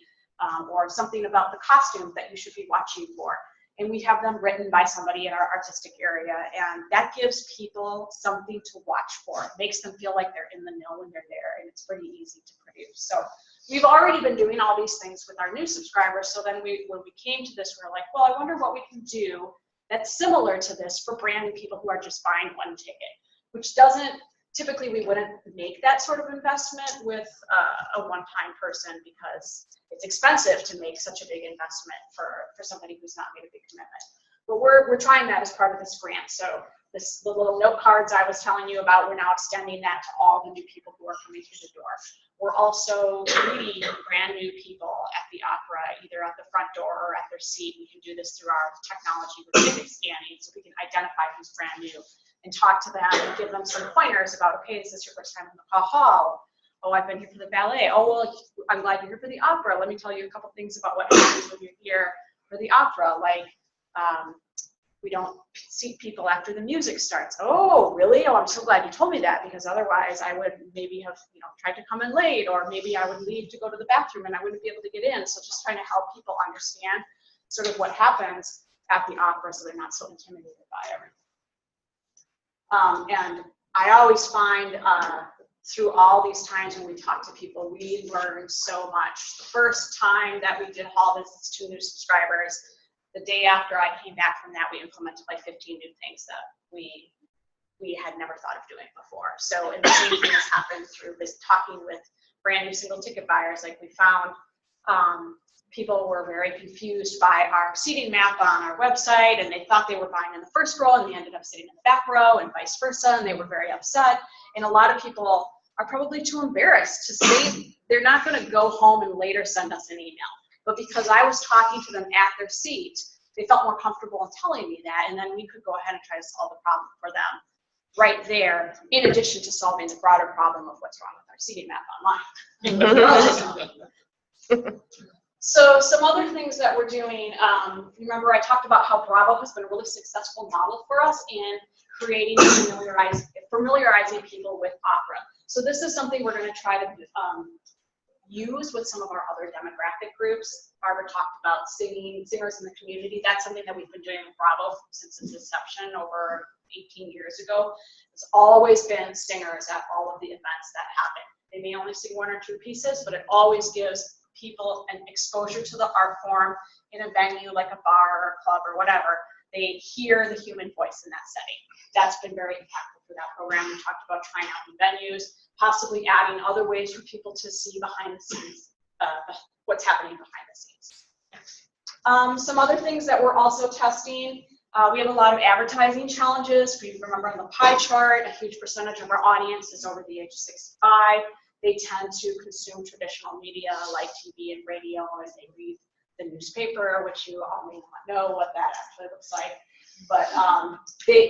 or something about the costumes that you should be watching for. And we have them written by somebody in our artistic area, and that gives people something to watch for. It makes them feel like they're in the know when they're there, and it's pretty easy to produce. So we've already been doing all these things with our new subscribers, so then when we came to this, we were like, well, I wonder what we can do that's similar to this for brand new people who are just buying one ticket, which doesn't, typically we wouldn't make that sort of investment with a one-time person because it's expensive to make such a big investment for somebody who's not made a big commitment. But we're trying that as part of this grant. So the little note cards I was telling you about, we're now extending that to all the new people who are coming through the door. We're also greeting brand new people at the opera, either at the front door or at their seat. We can do this through our technology with ticket scanning, so we can identify who's brand new and talk to them and give them some pointers about, okay, is this your first time in the hall? Oh, I've been here for the ballet. Oh, well, I'm glad you're here for the opera. Let me tell you a couple things about what happens when you're here for the opera. Like, we don't seat people after the music starts. Oh, really? Oh, I'm so glad you told me that, because otherwise I would maybe have, tried to come in late, or maybe I would leave to go to the bathroom and I wouldn't be able to get in. So just trying to help people understand sort of what happens at the opera so they're not so intimidated by everything. And I always find through all these times when we talk to people, we learn so much. The first time that we did hall visits to new subscribers, the day after I came back from that, we implemented like 15 new things that we had never thought of doing before. So, and the same thing has happened through this talking with brand new single ticket buyers. Like, we found people were very confused by our seating map on our website, and they thought they were buying in the first row and they ended up sitting in the back row, and vice versa, and they were very upset. And a lot of people are probably too embarrassed to say, they're not going to go home and later send us an email. But because I was talking to them at their seat, they felt more comfortable in telling me that, and then we could go ahead and try to solve the problem for them right there, in addition to solving the broader problem of what's wrong with our seating map online. So some other things that we're doing, remember I talked about how Bravo has been a really successful model for us in creating and familiarizing people with opera. So this is something we're going to try to use with some of our other demographic groups. Barbara talked about singers in the community. That's something that we've been doing with Bravo since its inception over 18 years ago. It's always been singers at all of the events that happen. They may only sing one or two pieces, but it always gives people an exposure to the art form in a venue like a bar or a club or whatever. They hear the human voice in that setting. That's been very impactful for that program. We talked about trying out new venues, possibly adding other ways for people to see behind the scenes, what's happening behind the scenes. Some other things that we're also testing, we have a lot of advertising challenges. If you remember on the pie chart, a huge percentage of our audience is over the age of 65. They tend to consume traditional media like TV and radio, and they read the newspaper, which you all may not know what that actually looks like. But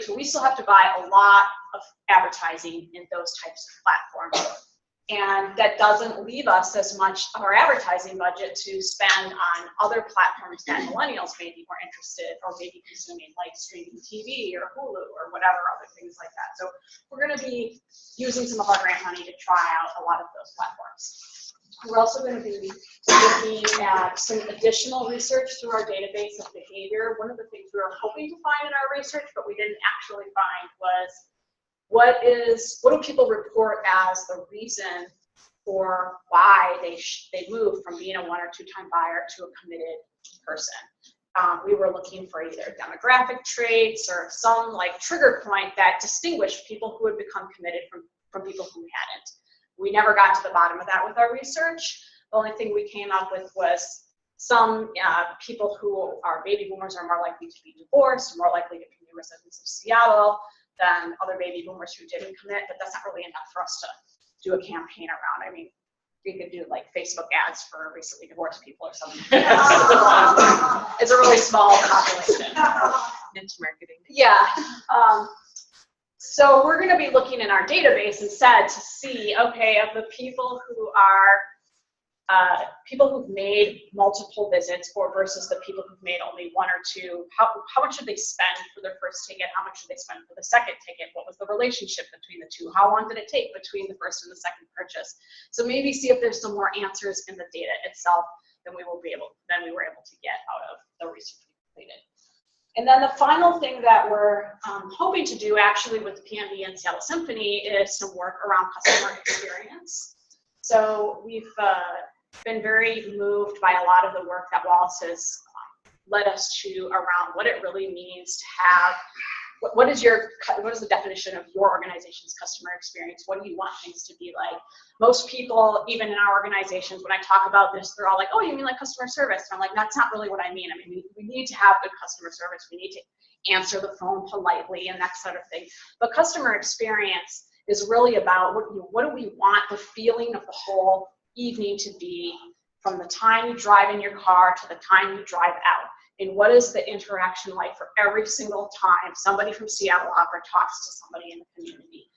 so we still have to buy a lot of advertising in those types of platforms. And that doesn't leave us as much of our advertising budget to spend on other platforms that millennials may be more interested or maybe consuming, like streaming TV or Hulu or whatever other things like that. So we're going to be using some of our grant money to try out a lot of those platforms. We're also going to be looking at some additional research through our database of behavior. One of the things we were hoping to find in our research, but we didn't actually find, was what do people report as the reason for why they move from being a one or two time buyer to a committed person. We were looking for either demographic traits or some like trigger point that distinguished people who had become committed from people who hadn't. We never got to the bottom of that with our research. The only thing we came up with was some people who are baby boomers are more likely to be divorced, more likely to be residents of Seattle than other baby boomers who didn't commit, but that's not really enough for us to do a campaign around. I mean, we could do like Facebook ads for recently divorced people or something. It's a really small population. Niche marketing. Yeah. So we're going to be looking in our database instead to see, okay, of the people who are people who've made multiple visits or versus the people who've made only one or two, how much should they spend for their first ticket? How much should they spend for the second ticket? What was the relationship between the two? How long did it take between the first and the second purchase? So maybe see if there's some more answers in the data itself than we were able to get out of the research we completed. And then the final thing that we're hoping to do actually with PNB and Seattle Symphony is some work around customer experience. So we've been very moved by a lot of the work that Wallace has led us to around what it really means to have, what is the definition of your organization's customer experience? What do you want things to be like? Most people, even in our organizations, when I talk about this, they're all like, oh, you mean like customer service? And I'm like, that's not really what I mean. I mean, we need to have good customer service. We need to answer the phone politely and that sort of thing. But customer experience is really about what do we want the feeling of the whole evening to be from the time you drive in your car to the time you drive out. And what is the interaction like for every single time somebody from Seattle Opera talks to somebody in the community,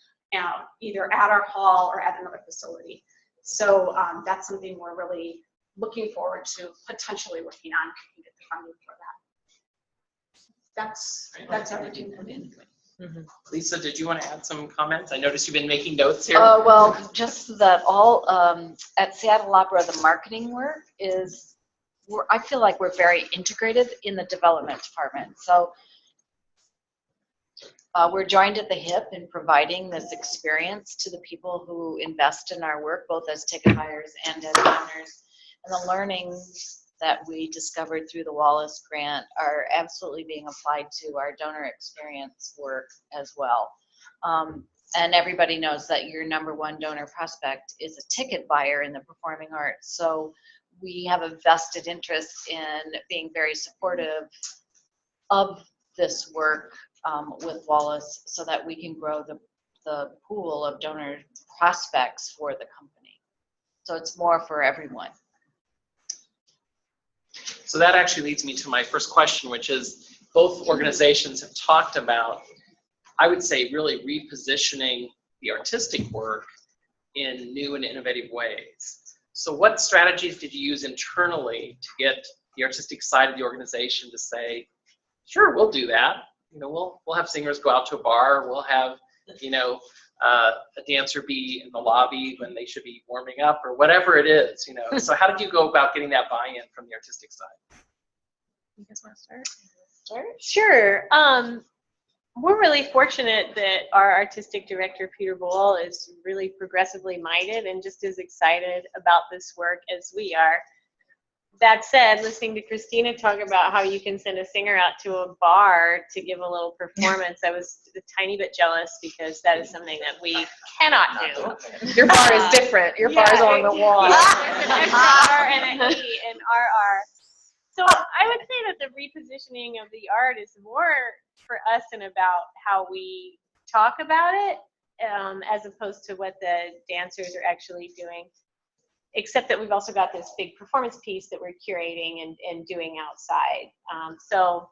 either at our hall or at another facility. So that's something we're really looking forward to potentially working on if we can get the funding for that. That's everything for me. Lisa, did you want to add some comments? I noticed you've been making notes here. Well, just that all at Seattle Opera, the marketing work is, I feel like we're very integrated in the development department. So we're joined at the hip in providing this experience to the people who invest in our work, both as ticket buyers and as donors. And the learnings that we discovered through the Wallace grant are absolutely being applied to our donor experience work as well. And everybody knows that your #1 donor prospect is a ticket buyer in the performing arts. So we have a vested interest in being very supportive of this work with Wallace so that we can grow the pool of donor prospects for the company. So it's more for everyone. So that actually leads me to my first question, which is both organizations have talked about, I would say, really repositioning the artistic work in new and innovative ways. So what strategies did you use internally to get the artistic side of the organization to say, sure, we'll do that. You know, we'll have singers go out to a bar. We'll have, you know, a dancer be in the lobby when they should be warming up or whatever it is, you know. So how did you go about getting that buy-in from the artistic side? You guys want to start? Sure. We're really fortunate that our artistic director, Peter Bowl, is really progressively minded and just as excited about this work as we are. That said, listening to Christina talk about how you can send a singer out to a bar to give a little performance, I was a tiny bit jealous because that is something that we cannot do. Your bar is different. Your bar is along the wall. There's an extra R and an E in RR. So I would say that the repositioning of the art is more for us and about how we talk about it as opposed to what the dancers are actually doing. Except that we've also got this big performance piece that we're curating and doing outside. So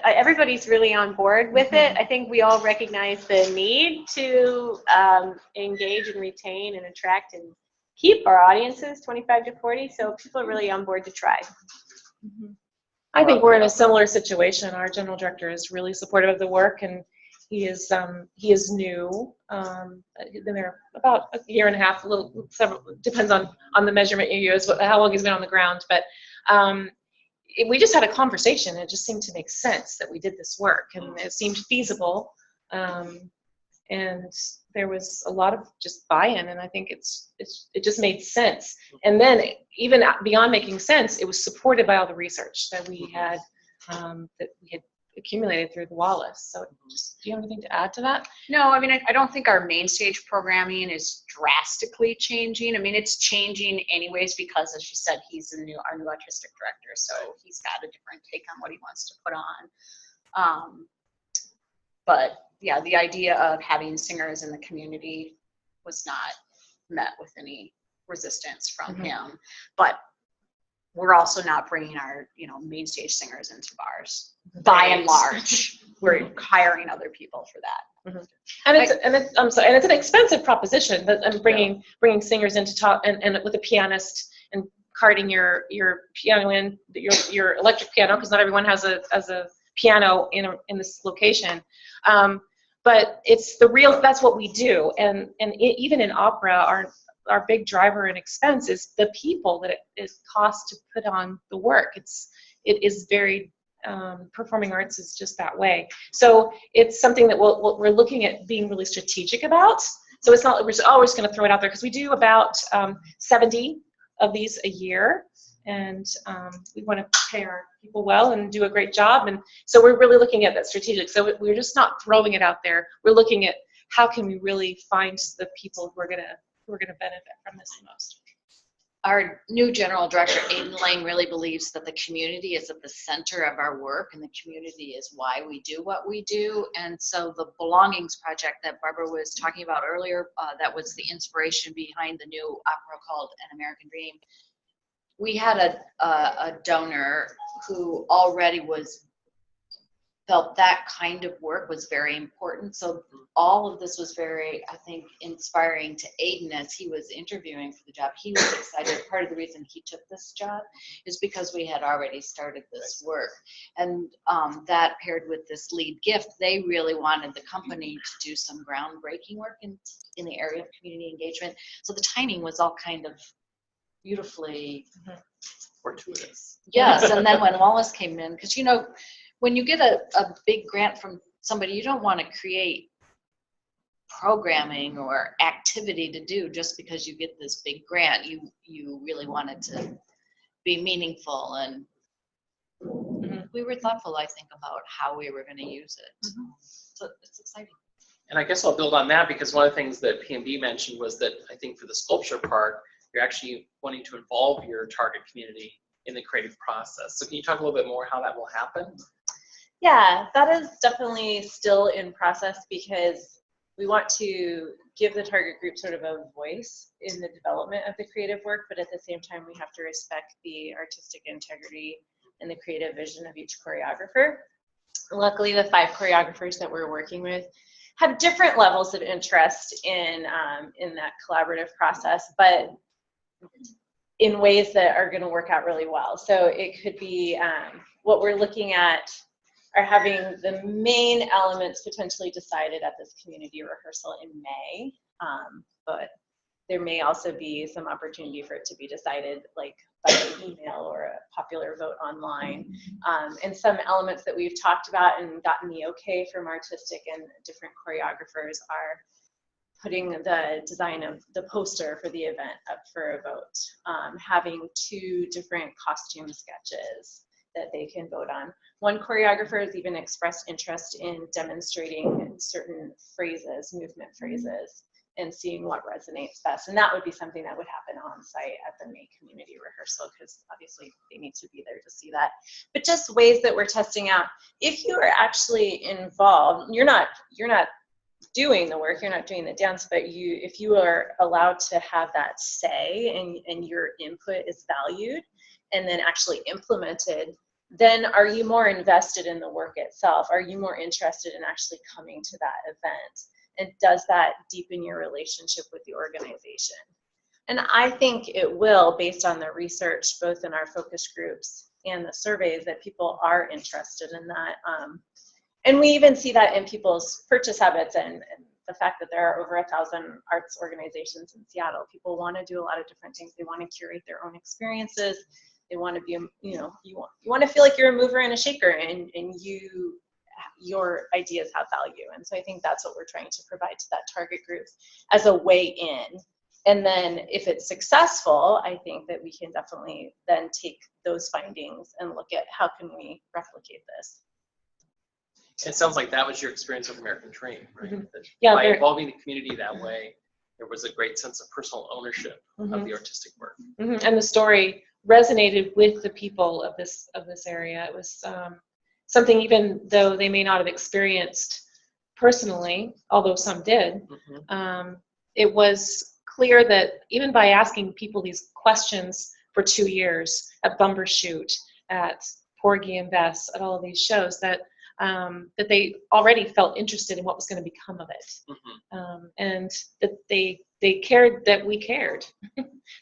everybody's really on board with it. I think we all recognize the need to engage and retain and attract and keep our audiences 25 to 40. So people are really on board to try. I think we're in a similar situation. Our general director is really supportive of the work, and he is new. Been there about a year and a half, depends on the measurement you use, how long he's been on the ground. But we just had a conversation. It just seemed to make sense that we did this work, and it seemed feasible. And there was a lot of just buy-in, and I think it just made sense. And then even beyond making sense, it was supported by all the research that we had accumulated through the Wallace. So just, do you have anything to add to that? No, I mean, I don't think our main stage programming is drastically changing. I mean, it's changing anyways because, as she said, he's our new artistic director, so he's got a different take on what he wants to put on. But yeah, the idea of having singers in the community was not met with any resistance from him. But we're also not bringing our, main stage singers into bars. By and large, we're hiring other people for that. And it's an expensive proposition. That bringing singers into talk and with a pianist and carting your piano in your electric piano, because not everyone has a piano in this location. But it's that's what we do, and even in opera, our big driver and expense is the people that it costs to put on the work. It is very performing arts is just that way. So it's something that we're looking at being really strategic about. So it's not we're just going to throw it out there, because we do about 70 of these a year, and we want to pay our people well and do a great job. And so we're really looking at that strategic. So we're just not throwing it out there. We're looking at how can we really find the people who are gonna benefit from this the most. Our new general director, Aiden Lang, really believes that the community is at the center of our work, and the community is why we do what we do. And so the Belongings Project that Barbara was talking about earlier, that was the inspiration behind the new opera called An American Dream. We had a donor who already felt that kind of work was very important. So all of this was very, I think, inspiring to Aiden as he was interviewing for the job. He was excited. Part of the reason he took this job is because we had already started this work. And that paired with this lead gift, they really wanted the company to do some groundbreaking work in the area of community engagement. So the timing was all kind of beautifully fortuitous. Yes, and then when Wallace came in, because you know, when you get a big grant from somebody, you don't want to create programming or activity to do just because you get this big grant. You really want it to be meaningful, and we were thoughtful, I think, about how we were going to use it. So it's exciting. And I guess I'll build on that, because one of the things that P&B mentioned was that I think for the sculpture part, you're actually wanting to involve your target community in the creative process. So can you talk a little bit more how that will happen? Yeah, that is definitely still in process, because we want to give the target group sort of a voice in the development of the creative work, but at the same time we have to respect the artistic integrity and the creative vision of each choreographer. Luckily, the 5 choreographers that we're working with have different levels of interest in that collaborative process, but in ways that are going to work out really well. So it could be what we're looking at are having the main elements potentially decided at this community rehearsal in May, but there may also be some opportunity for it to be decided like by email or a popular vote online. And some elements that we've talked about and gotten the okay from artistic and different choreographers are putting the design of the poster for the event up for a vote, having 2 different costume sketches that they can vote on. One choreographer has even expressed interest in demonstrating certain phrases, movement phrases, and seeing what resonates best. And that would be something that would happen on site at the May community rehearsal, because obviously they need to be there to see that. But just ways that we're testing out. If you are actually involved, you're not doing the work, you're not doing the dance, but if you are allowed to have that say and your input is valued and then actually implemented, then are you more invested in the work itself? Are you more interested in actually coming to that event? And does that deepen your relationship with the organization? And I think it will, based on the research, both in our focus groups and the surveys, that people are interested in that. And we even see that in people's purchase habits and the fact that there are over 1,000 arts organizations in Seattle. People want to do a lot of different things. They want to curate their own experiences. They want to be, you want to feel like you're a mover and a shaker, and your ideas have value. And so I think that's what we're trying to provide to that target group as a way in. And then if it's successful, I think that we can definitely then take those findings and look at how can we replicate this. It sounds like that was your experience with American Dream, right? Yeah, by involving the community that way, there was a great sense of personal ownership of the artistic work. And the story resonated with the people of this area. It was something, even though they may not have experienced personally, although some did, it was clear that even by asking people these questions for 2 years at Bumbershoot, at Porgy and Bess, at all of these shows, that they already felt interested in what was going to become of it, and that they cared that we cared,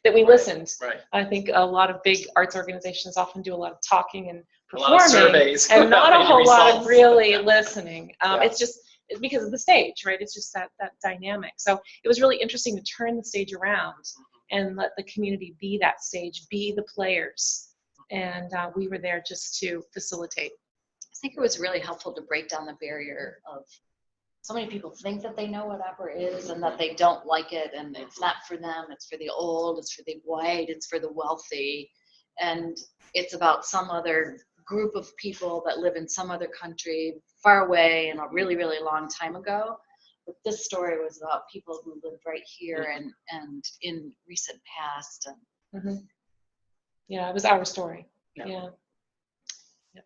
that we listened. Right. I think a lot of big arts organizations often do a lot of talking and performing, a lot of surveys, and not a whole lot of really Yeah. listening. It's because of the stage, right? It's just that dynamic. So it was really interesting to turn the stage around and let the community be that stage, be the players, and we were there just to facilitate. I think it was really helpful to break down the barrier of so many people think that they know what opera is and that they don't like it, and it's not for them, it's for the old, it's for the white, it's for the wealthy, and it's about some other group of people that live in some other country far away and a really, really long time ago. But this story was about people who lived right here and in recent past. And Yeah, it was our story. Yeah. Yeah.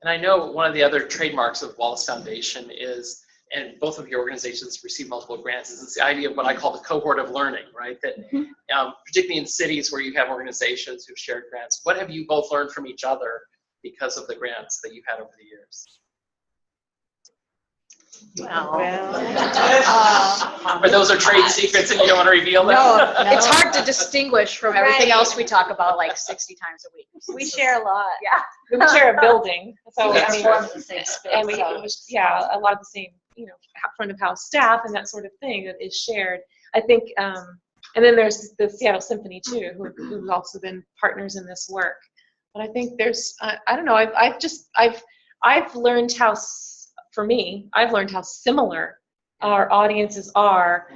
And I know one of the other trademarks of Wallace Foundation is, and both of your organizations receive multiple grants, is the idea of what I call the cohort of learning, right? That particularly in cities where you have organizations who've shared grants, what have you both learned from each other because of the grants that you've had over the years? Or those are trade secrets and you don't want to reveal them? No, it's hard to distinguish from everything else we talk about like 60 times a week. We share a lot. Yeah. We share a building. So, we I mean, formed the same space. and we, a lot of the same, front of house staff and that sort of thing that is shared. I think, and then there's the Seattle Symphony too, who've also been partners in this work. But I think there's, I don't know, I've learned how, for me, I've learned how similar our audiences are.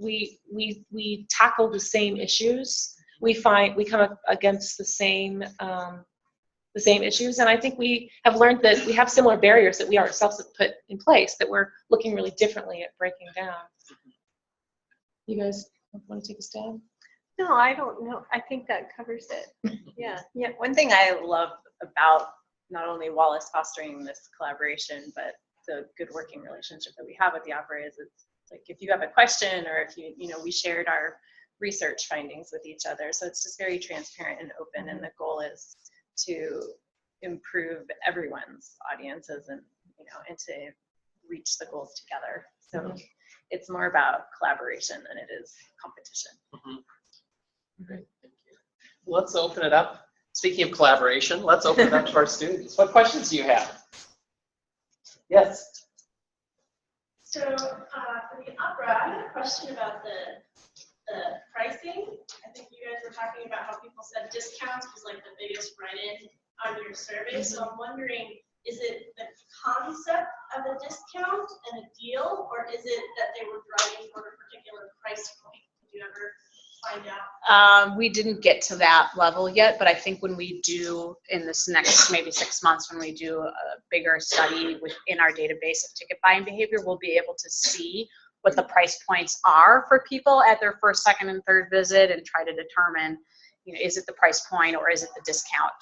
We tackle the same issues. We come up against the same issues, and I think we have learned that we have similar barriers that we ourselves have put in place that we're looking really differently at breaking down. You guys want to take a stab? No, I don't know. I think that covers it. Yeah. Yeah, one thing I love about not only Wallace fostering this collaboration, but the good working relationship that we have with the opera is it's like if you have a question or if we shared our research findings with each other. So it's just very transparent and open, and the goal is to improve everyone's audiences and to reach the goals together. So it's more about collaboration than it is competition. Great, thank you. Let's open it up. Speaking of collaboration, let's open it up to our students. What questions do you have? Yes. So for the opera, I had a question about the pricing. I think you guys were talking about how people said discounts was like the biggest write-in on your survey. So I'm wondering, is it the concept of a discount and a deal, or is it that they were driving for a particular price point? Did you ever find out? We didn't get to that level yet, but I think when we do in this next maybe 6 months, when we do a bigger study within our database of ticket buying behavior, we'll be able to see what the price points are for people at their first, second, and third visit, and try to determine, is it the price point or is it the discount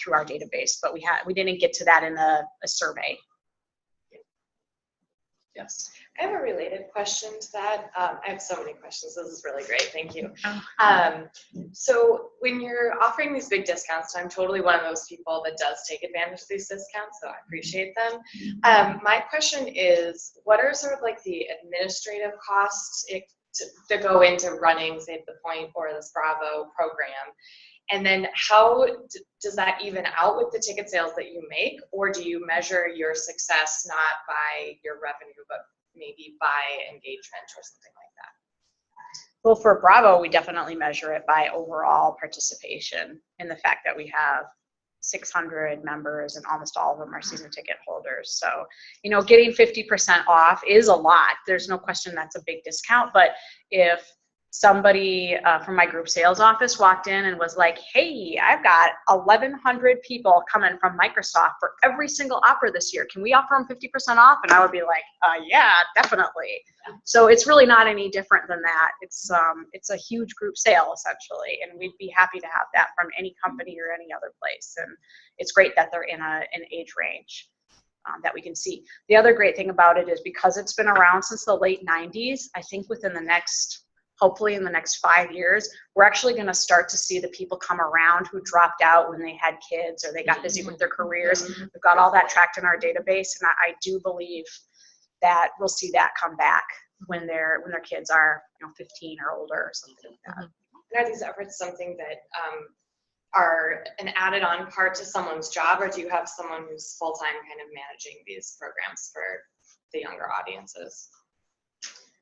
through our database. But we didn't get to that in a survey. Yes. I have a related question to that. I have so many questions. This is really great. Thank you. So when you're offering these big discounts, and I'm totally one of those people that does take advantage of these discounts, so I appreciate them. My question is, what are sort of like the administrative costs to go into running, say, the Point or this Bravo program? And then how does that even out with the ticket sales that you make, or do you measure your success not by your revenue, but maybe by engagement or something like that? Well, for Bravo, we definitely measure it by overall participation, and the fact that we have 600 members and almost all of them are season ticket holders. So, getting 50% off is a lot. There's no question that's a big discount, but if somebody from my group sales office walked in and was like, hey, I've got 1,100 people coming from Microsoft for every single opera this year. Can we offer them 50% off? And I would be like, yeah, definitely. So it's really not any different than that. It's a huge group sale, essentially, and we'd be happy to have that from any company or any other place. And it's great that they're in an age range that we can see. The other great thing about it is because it's been around since the late 90s, I think hopefully in the next 5 years, we're actually going to start to see the people come around who dropped out when they had kids or they got busy with their careers. We've got all that tracked in our database, and I do believe that we'll see that come back when their kids are 15 or older or something like that. And are these efforts something that are an added on part to someone's job, or do you have someone who's full-time kind of managing these programs for the younger audiences?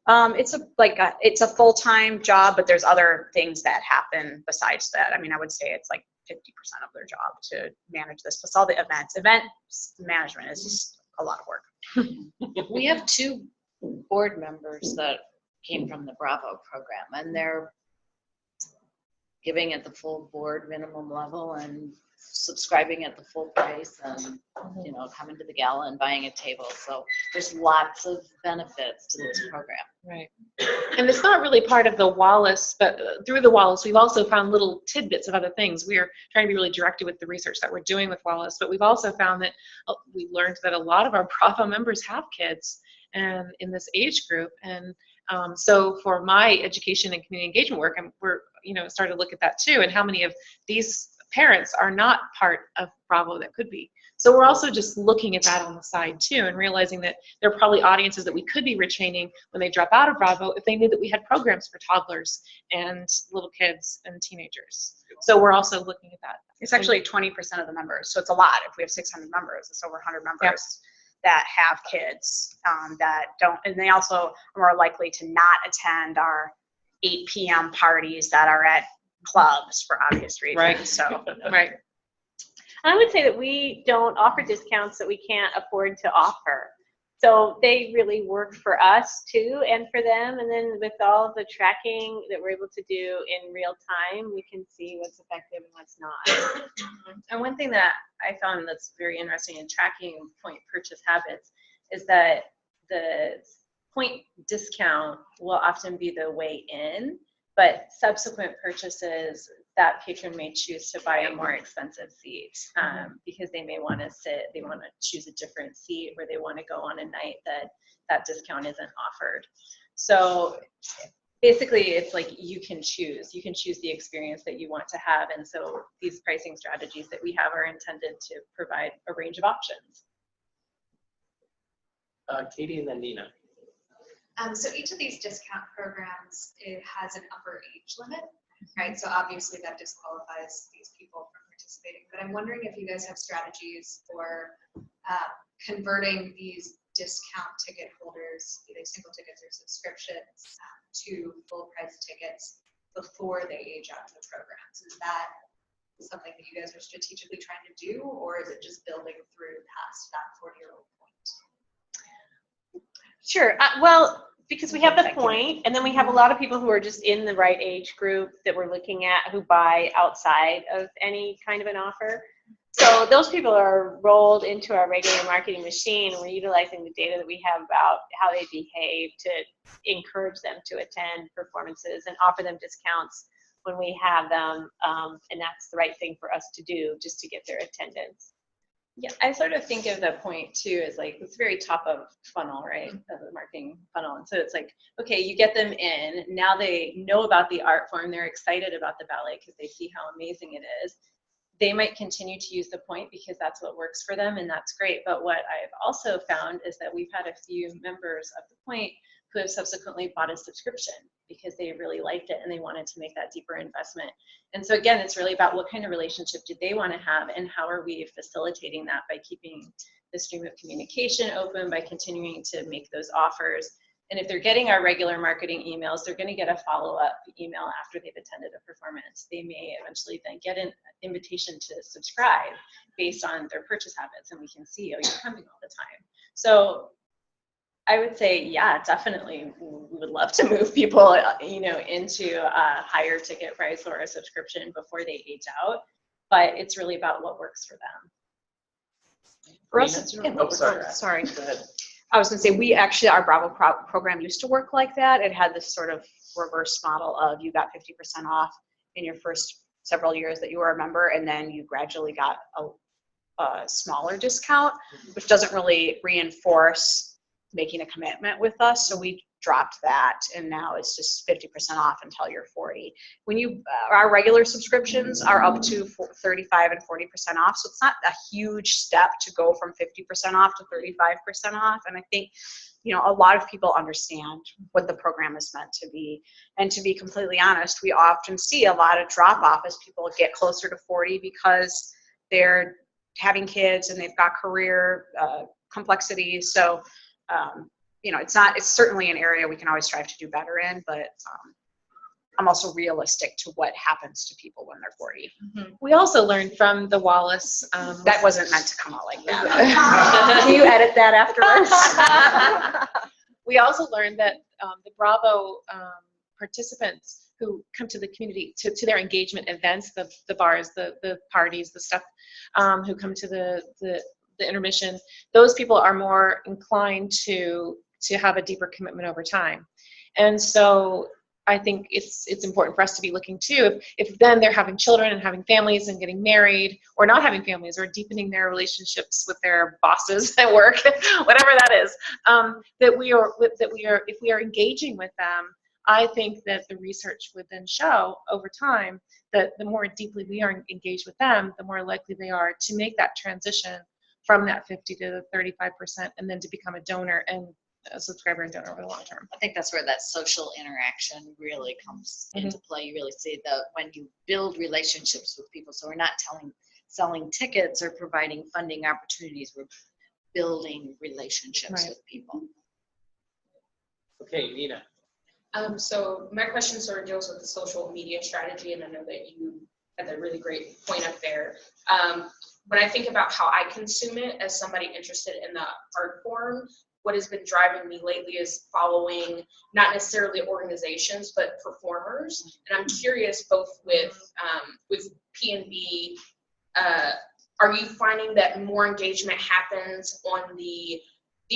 It's a full-time job, but there's other things that happen besides that. I mean, I would say it's like 50% of their job to manage this, plus all the events. Event management is just a lot of work. We have 2 board members that came from the Bravo program, and they're giving at the full board minimum level and subscribing at the full price and, you know, coming to the gala and buying a table. So there's lots of benefits to this program. Right. And it's not really part of the Wallace, but through the Wallace, we've also found little tidbits of other things. We are trying to be really directed with the research that we're doing with Wallace, but we've also found that we learned that a lot of our Bravo members have kids and in this age group. And so for my education and community engagement work, we're, you know, starting to look at that too, and how many of these parents are not part of Bravo that could be. So we're also just looking at that on the side too, and realizing that there are probably audiences that we could be retraining when they drop out of Bravo if they knew that we had programs for toddlers and little kids and teenagers. So we're also looking at that. It's actually 20% of the members, so it's a lot. If we have 600 members, it's over 100 members that have kids that don't, and they also are more likely to not attend our 8 p.m. parties that are at clubs for obvious reasons. Right. So, Right. I would say that we don't offer discounts that we can't afford to offer. So they really work for us too, and for them. And then with all the tracking that we're able to do in real time, we can see what's effective and what's not. And one thing that I found that's very interesting in tracking point purchase habits is that the point discount will often be the way in, but subsequent purchases, that patron may choose to buy a more expensive seat because they may want to they want to choose a different seat, or they want to go on a night that discount isn't offered. So basically it's like you can choose the experience that you want to have. And so these pricing strategies that we have are intended to provide a range of options. Katie and then Nina. So each of these discount programs, it has an upper age limit, right? So obviously that disqualifies these people from participating. But I'm wondering if you guys have strategies for converting these discount ticket holders, either single tickets or subscriptions, to full price tickets before they age out to the programs. Is that something that you guys are strategically trying to do, or is it just building through past that 40-year-old point? Sure. Well, because we have the point, and then we have a lot of people who are just in the right age group that we're looking at who buy outside of any kind of an offer. So those people are rolled into our regular marketing machine. We're utilizing the data that we have about how they behave to encourage them to attend performances and offer them discounts when we have them. And that's the right thing for us to do, just to get their attendance. Yeah, I sort of think of the point too as like, it's very top of funnel, right? Of the marketing funnel. And so it's like, okay, you get them in, now they know about the art form, they're excited about the ballet because they see how amazing it is. They might continue to use the point because that's what works for them, and that's great. But what I've also found is that we've had a few members of the point who have subsequently bought a subscription because they really liked it and they wanted to make that deeper investment. And so again, it's really about what kind of relationship do they want to have, and how are we facilitating that by keeping the stream of communication open, by continuing to make those offers. And if they're getting our regular marketing emails, they're going to get a follow-up email after they've attended a performance. They may eventually then get an invitation to subscribe based on their purchase habits, and we can see, oh, you're coming all the time. So I would say, yeah, definitely, we would love to move people, into a higher ticket price or a subscription before they age out. But it's really about what works for them. for us, Sorry. Go ahead. I was going to say, we actually, our Bravo program used to work like that. It had this sort of reverse model of you got 50% off in your first several years that you were a member, and then you gradually got a smaller discount, which doesn't really reinforce making a commitment with us. So we dropped that, and now it's just 50% off until you're 40. When our regular subscriptions are up to 35 and 40% off, so it's not a huge step to go from 50% off to 35% off. And I think, a lot of people understand what the program is meant to be. And to be completely honest, we often see a lot of drop off as people get closer to 40 because they're having kids and they've got career complexities. So it's certainly an area we can always strive to do better in, but I'm also realistic to what happens to people when they're 40. We also learned from the Wallace. That wasn't meant to come out like that. Do you edit that afterwards? We also learned that the Bravo participants who come to the community, to their engagement events, the bars, the parties, the stuff, who come to the intermission, those people are more inclined to have a deeper commitment over time. And so I think it's important for us to be looking too, if then they're having children and having families and getting married, or not having families, or deepening their relationships with their bosses at work, whatever that is, if we are engaging with them, I think that the research would then show over time that the more deeply we are engaged with them, the more likely they are to make that transition from that 50 to 35%, and then to become a donor and a subscriber and donor over the long term. I think that's where that social interaction really comes into play. You really see when you build relationships with people. So we're not selling tickets or providing funding opportunities. We're building relationships with people. Okay, Nina. So my question sort of deals with the social media strategy, and I know that you had a really great point up there. When I think about how I consume it as somebody interested in the art form, what has been driving me lately is following not necessarily organizations, but performers. And I'm curious, both with P&B, are you finding that more engagement happens on the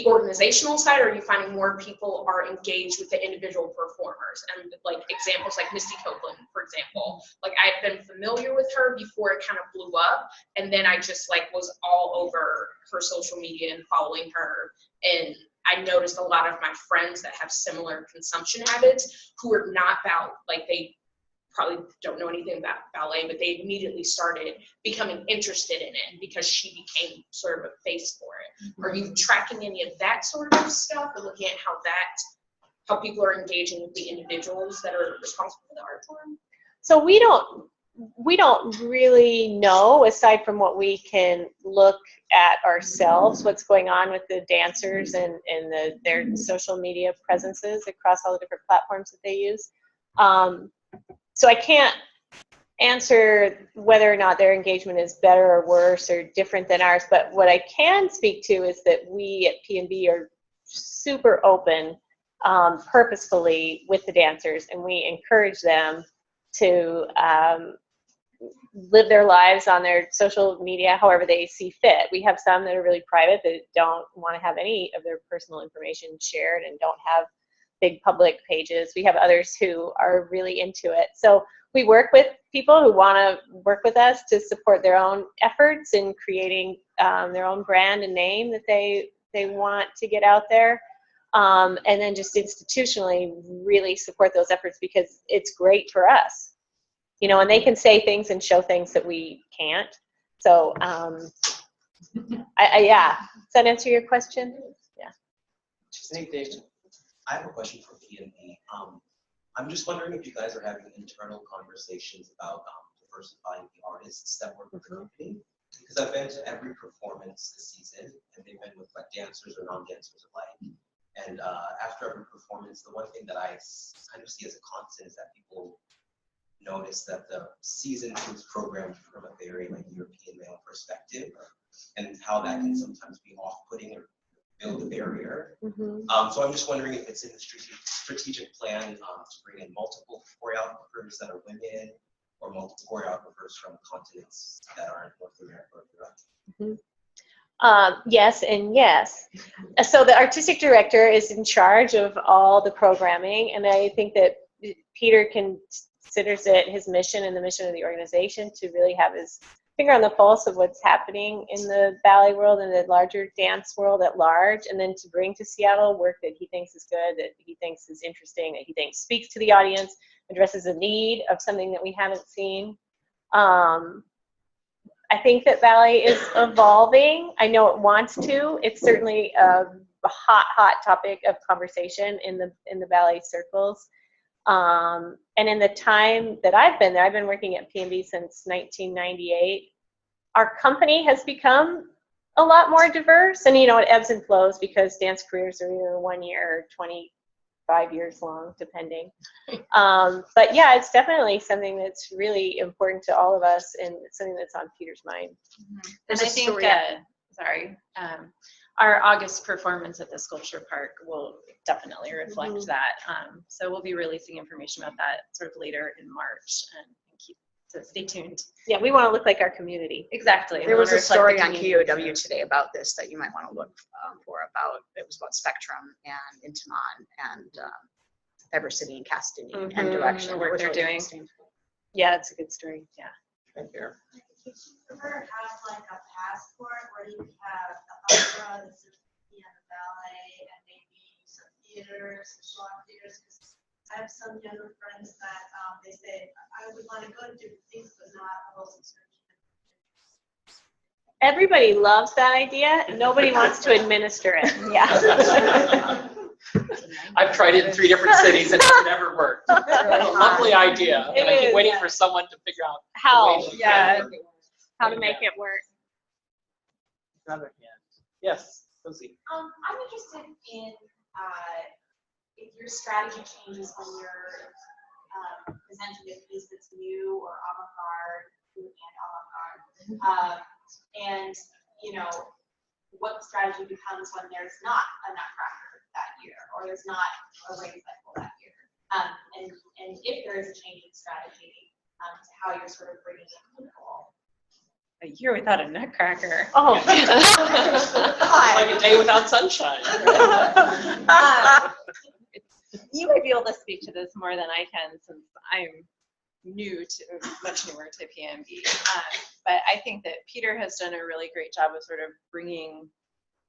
organizational side, or are you finding more people are engaged with the individual performers? And like examples like Misty Copeland, for example, like I've been familiar with her before it kind of blew up, and then I just like was all over her social media and following her. And I noticed a lot of my friends that have similar consumption habits who are not they probably don't know anything about ballet, but they immediately started becoming interested in it because she became sort of a face for it. Are you tracking any of that sort of stuff, or looking at how people are engaging with the individuals that are responsible for the art form? So we don't really know, aside from what we can look at ourselves, what's going on with the dancers and their social media presences across all the different platforms that they use. So I can't answer whether or not their engagement is better or worse or different than ours, but what I can speak to is that we at P&B are super open purposefully with the dancers, and we encourage them to live their lives on their social media however they see fit. We have some that are really private that don't want to have any of their personal information shared and don't have big public pages. We have others who are really into it. So we work with people who want to work with us to support their own efforts in creating their own brand and name that they want to get out there. And then just institutionally really support those efforts because it's great for us. You know, and they can say things and show things that we can't. So, yeah. Does that answer your question? Yeah. Hey, Dave. I have a question for P&B. I'm just wondering if you guys are having internal conversations about diversifying the artists that work with the company. Because I've been to every performance this season, and they've been with like dancers or non-dancers alike. And after every performance, the one thing that I kind of see as a constant is that people notice that the season is programmed from a very like European male perspective, and how that can sometimes be off-putting or build a barrier. So I'm just wondering if it's in the strategic plan to bring in multiple choreographers that are women, or multiple choreographers from continents that aren't North America or Europe. Yes and yes. So the artistic director is in charge of all the programming, and I think that Peter considers it his mission and the mission of the organization to really have his finger on the pulse of what's happening in the ballet world and the larger dance world at large, and then to bring to Seattle work that he thinks is good, that he thinks is interesting, that he thinks speaks to the audience, addresses a need of something that we haven't seen. I think that ballet is evolving. I know it wants to. It's certainly a hot topic of conversation in the ballet circles. And in the time that I've been there, I've been working at P&B since 1998. Our company has become a lot more diverse, and you know, it ebbs and flows because dance careers are either 1 year or 20 5 years long, depending. But yeah, it's definitely something that's really important to all of us, and it's something that's on Peter's mind. And I think, our August performance at the Sculpture Park will definitely reflect that. So we'll be releasing information about that sort of later in March, so stay tuned. Yeah, we want to look like our community. Exactly. There was a story on KOW today about this that you might want to look for. It was about Spectrum and Intanon and diversity and casting and direction. The work they're doing. Yeah, it's a good story. Yeah. Right there. Could you ever have like a passport where you have the opera, the symphony, and the ballet, and maybe some theaters, some short theaters? Because I have some younger friends that they say, I would want to go to different things, but not a whole subscription. Everybody loves that idea. Nobody wants to administer it. Yeah. I've tried it in 3 different cities and it's never worked. It's a lovely idea. It And I keep is. waiting for someone to figure out How? the way Yeah. to How to make it work. Another hand. Yes, Susie. I'm interested in if your strategy changes when you're presenting a piece that's new or avant-garde, new and avant-garde, and what the strategy becomes when there's not a Nutcracker that year, or there's not a rain cycle that year, and if there is a change in strategy to how you're sort of bringing in people. A year without a Nutcracker. Oh. It's like a day without sunshine. You might be able to speak to this more than I can, since I'm much newer to PMB. But I think that Peter has done a really great job of sort of bringing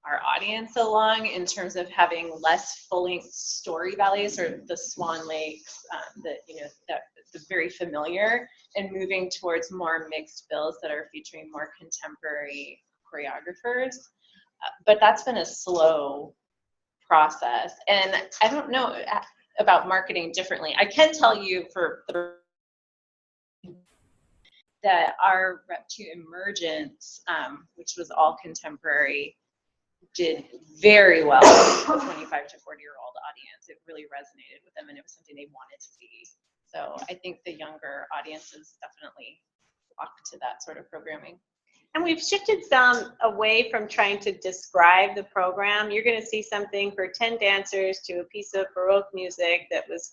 our audience along in terms of having less full-length story ballets, or the Swan Lakes, that the very familiar, and moving towards more mixed bills that are featuring more contemporary choreographers. But that's been a slow process, and I don't know about marketing differently. I can tell you that our rep to Emergence, which was all contemporary, did very well with the 25 to 40-year-old audience. It really resonated with them, and it was something they wanted to see. So I think the younger audiences definitely flock to that sort of programming. And we've shifted some away from trying to describe the program. You're going to see something for 10 dancers to a piece of Baroque music that was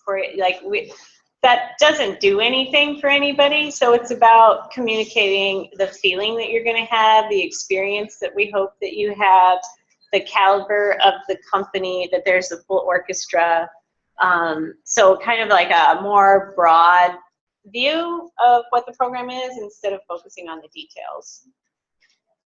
that doesn't do anything for anybody. So it's about communicating the feeling that you're going to have, the experience that we hope that you have, the caliber of the company, that there's a full orchestra. So kind of like a more broad view of what the program is, instead of focusing on the details.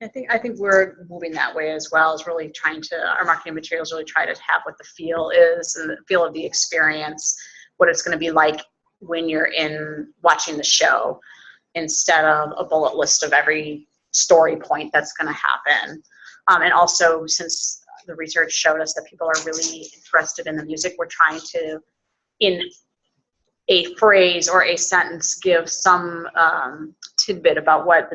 I think we're moving that way as well, is really trying to, our marketing materials really try to have what the feel is, and the feel of the experience, what it's going to be like when you're watching the show, instead of a bullet list of every story point that's going to happen. And also, since the research showed us that people are really interested in the music, we're trying to, in a phrase or a sentence, give some tidbit about what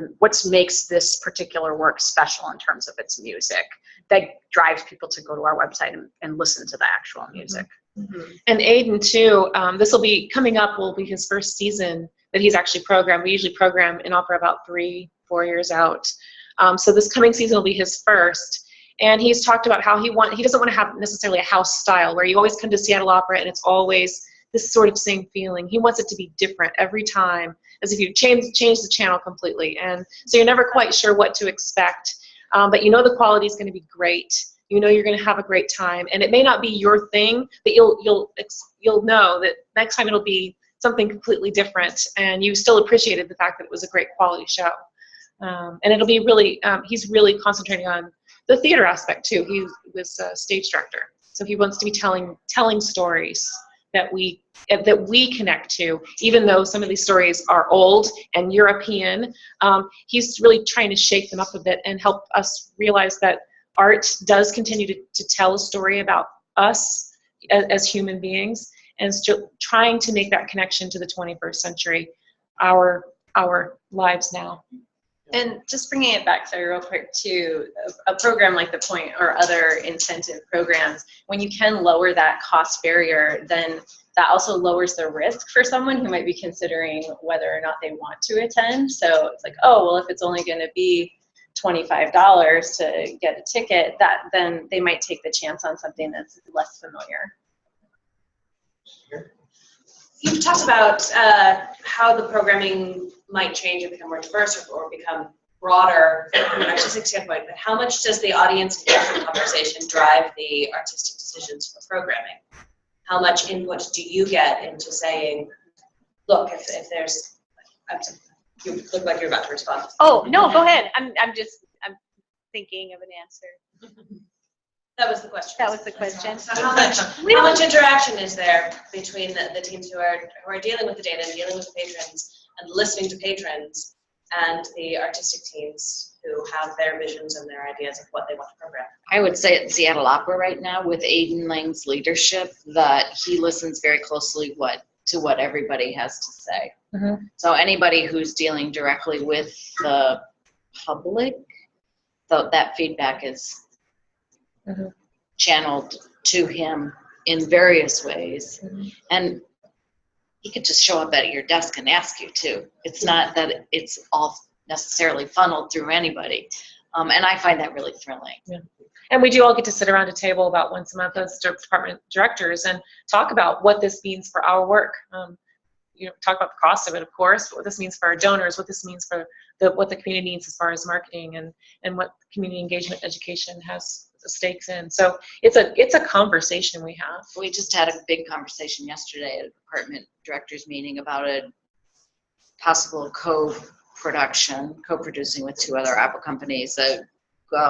makes this particular work special in terms of its music, that drives people to go to our website and listen to the actual music. Mm-hmm. And Aiden too, this will be coming up, will be his first season that he's actually programmed. We usually program in opera about 3-4 years out. So this coming season will be his first. And he's talked about how he doesn't want to have necessarily a house style where you always come to Seattle Opera and it's always this sort of same feeling. He wants it to be different every time, as if you change the channel completely. And so you're never quite sure what to expect, but you know the quality is going to be great. You know you're going to have a great time, and it may not be your thing, but you'll know that next time it'll be something completely different, and you still appreciated the fact that it was a great quality show. And it'll be really, he's really concentrating on the theater aspect too. He was a stage director, so he wants to be telling stories that we connect to, even though some of these stories are old and European. He's really trying to shake them up a bit and help us realize that art does continue to tell a story about us as human beings, and still trying to make that connection to the 21st century, our lives now. And just bringing it back, sorry, real quick, to a program like the Point or other incentive programs, when you can lower that cost barrier, then that also lowers the risk for someone who might be considering whether or not they want to attend. So it's like, oh, well, if it's only going to be $25 to get a ticket, that then they might take the chance on something that's less familiar. You've talked about how the programming might change and become more diverse or become broader from an artistic standpoint, but how much does the audience engagement conversation drive the artistic decisions for programming? How much input do you get into saying, look, if there's, you look like you're about to respond. Oh, no, go ahead. I'm thinking of an answer. That was the question. That was the question. So how much interaction is there between the teams who are dealing with the data and dealing with the patrons and listening to patrons and the artistic teams who have their visions and their ideas of what they want to program? I would say at Seattle Opera right now, with Aiden Lang's leadership, that he listens very closely to what everybody has to say. Mm-hmm. So anybody who's dealing directly with the public, that feedback is channeled to him in various ways. And he could just show up at your desk and ask you too. It's not that it's all necessarily funneled through anybody. And I find that really thrilling. Yeah. And we do all get to sit around a table about once a month as department directors and talk about what this means for our work. Talk about the cost of it, of course, but what this means for our donors, what this means for what the community needs as far as marketing and what community engagement education has stakes in. So it's a conversation we have. We just had a big conversation yesterday at a department directors meeting about a possible co-producing with two other opera companies, a